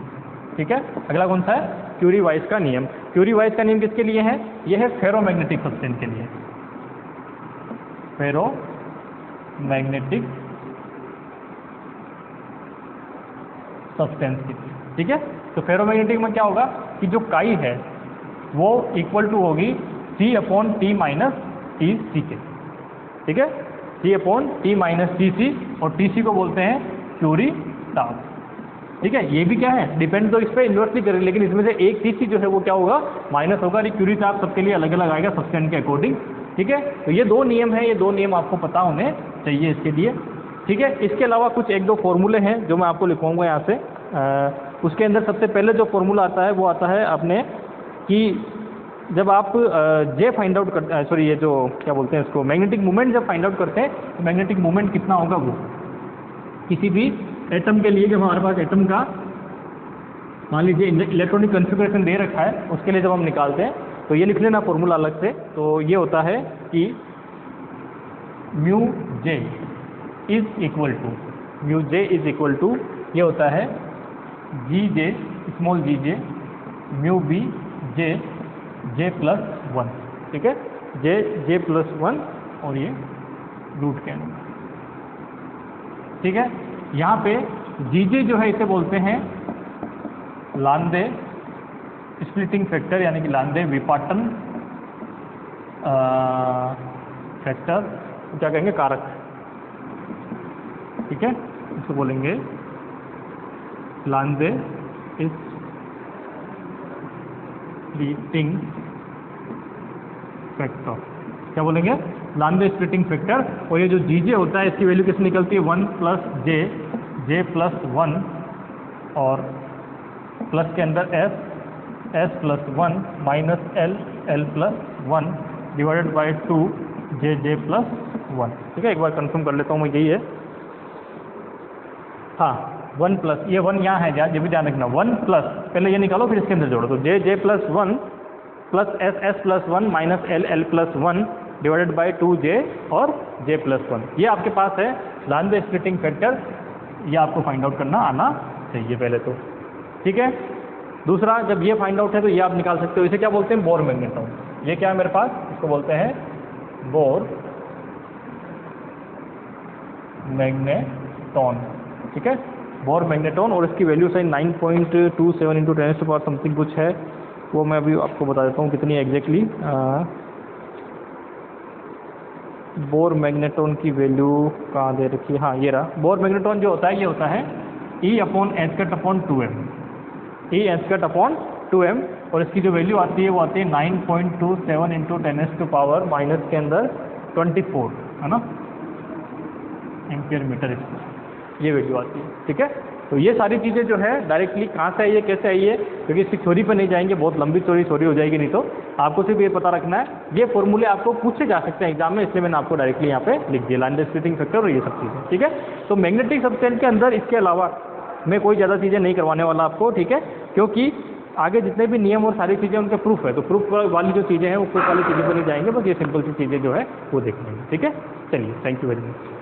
ठीक है। अगला कौन सा है, क्यूरी वाइस का नियम। क्यूरी वाइस का नियम किसके लिए है, यह है फेरोमैग्नेटिक सब्सटेंस के लिए, फेरोमैग्नेटिक सब्सटेंस के लिए, ठीक है। तो फेरोमैग्नेटिक में क्या होगा कि जो काई है वो इक्वल टू होगी C upon T minus T C के, ठीक है, C upon T minus T C, और टी सी को बोलते हैं क्यूरी ताप, ठीक है। ये भी क्या है, डिपेंड तो इस पर इन्वर्सली करें, लेकिन इसमें से एक टी सी जो है वो क्या होगा, माइनस होगा। ये क्यूरी ताप सबके लिए अलग अलग आएगा सब्सटेंस के अकॉर्डिंग, ठीक है। तो ये दो नियम हैं, ये दो नियम आपको पता होने चाहिए इसके लिए, ठीक है। इसके अलावा कुछ एक दो फॉर्मूले हैं जो मैं आपको लिखवाऊंगा यहाँ से। उसके अंदर सबसे पहले जो फॉर्मूला आता है वो आता है आपने कि जब आप जे फाइंड आउट करते, सॉरी ये जो क्या बोलते हैं इसको, मैग्नेटिक मोमेंट जब फाइंड आउट करते हैं तो मैग्नेटिक मोमेंट कितना होगा, वो किसी भी एटम के लिए, जब हमारे पास एटम का मान लीजिए इलेक्ट्रॉनिक कॉन्फ़िगरेशन दे रखा है, उसके लिए जब हम निकालते हैं तो ये लिख लेना फॉर्मूला अलग से। तो ये होता है कि mu J is equal to ये होता है G J small G J mu B J plus 1, ठीक है, जे प्लस 1 और ये रूट के अंदर, ठीक है। यहाँ पे जीजे जो है इसे बोलते हैं लांदे स्प्लिटिंग फैक्टर, यानी कि लांदे विपाटन फैक्टर, क्या कहेंगे, कारक, ठीक है, इसको बोलेंगे लांदे स्प्लिटिंग फैक्टर, क्या बोलेंगे, लांदे स्प्लिटिंग फैक्टर। और ये जो जीजे होता है इसकी वैल्यू किससे निकलती है, 1 प्लस जे प्लस 1 और प्लस के अंदर S plus 1 minus L plus 1 divided by 2 J plus 1, ठीक है। एक बार कंफर्म कर लेता हूँ मैं, यही है, हाँ 1 प्लस, ये 1 यहाँ है, ये भी ध्यान रखना, 1 प्लस पहले ये निकालो फिर इसके अंदर जोड़ो, तो J plus 1 plus S plus 1 minus L plus 1 divided by 2j और j प्लस 1, ये आपके पास है लांदे स्प्लिटिंग फैक्टर। ये आपको फाइंड आउट करना आना चाहिए पहले तो, ठीक है। दूसरा, जब ये फाइंड आउट है तो ये आप निकाल सकते हो, इसे क्या बोलते हैं, बोर मैग्नेट्रॉन। ये क्या है मेरे पास, इसको बोलते हैं बोर मैग्नेट्रॉन, ठीक है, बोर मैग्नेट्रॉन। और इसकी वैल्यू साइन 9.27 इंटू 10 समथिंग कुछ है, वो मैं अभी आपको बता देता हूँ कितनी एग्जैक्टली। बोर मैग्नेट्रॉन की वैल्यू कहाँ दे रखी है, हाँ ये रहा। बोर मैग्नेट्रॉन जो होता है ये होता है E/2m, E/2m, और इसकी जो वैल्यू आती है वो आती है 9.27 इंटू 10⁻⁻, माइनस के अंदर 24, है ना, एम्पियर मीटर, ये वैल्यू आती है, ठीक है। तो ये सारी चीज़ें जो है डायरेक्टली कहाँ से आई है, कैसे आई है, क्योंकि इसकी थ्योरी पर नहीं जाएंगे, बहुत लंबी थ्योरी हो जाएगी, नहीं तो आपको सिर्फ ये पता रखना है, ये फॉर्मूले आपको पूछे जा सकते हैं एग्जाम में, इसलिए मैंने आपको डायरेक्टली यहाँ पे लिख दिया, लांदे स्प्लिटिंग फैक्टर और ये सब चीज़ें, ठीक है। तो मैग्नेटिक सब्सटेंस के अंदर इसके अलावा मैं कोई ज़्यादा चीज़ें नहीं करवाने वाला आपको, ठीक है, क्योंकि आगे जितने भी नियम और सारी चीज़ें उनके प्रूफ है, तो प्रूफ वाली जो चीज़ें हैं वो प्रूफ वाली चीज़ों पर नहीं जाएंगे, बस ये सिंपल सी चीज़ें जो है वो देख लेंगे, ठीक है। चलिए, थैंक यू वेरी मच।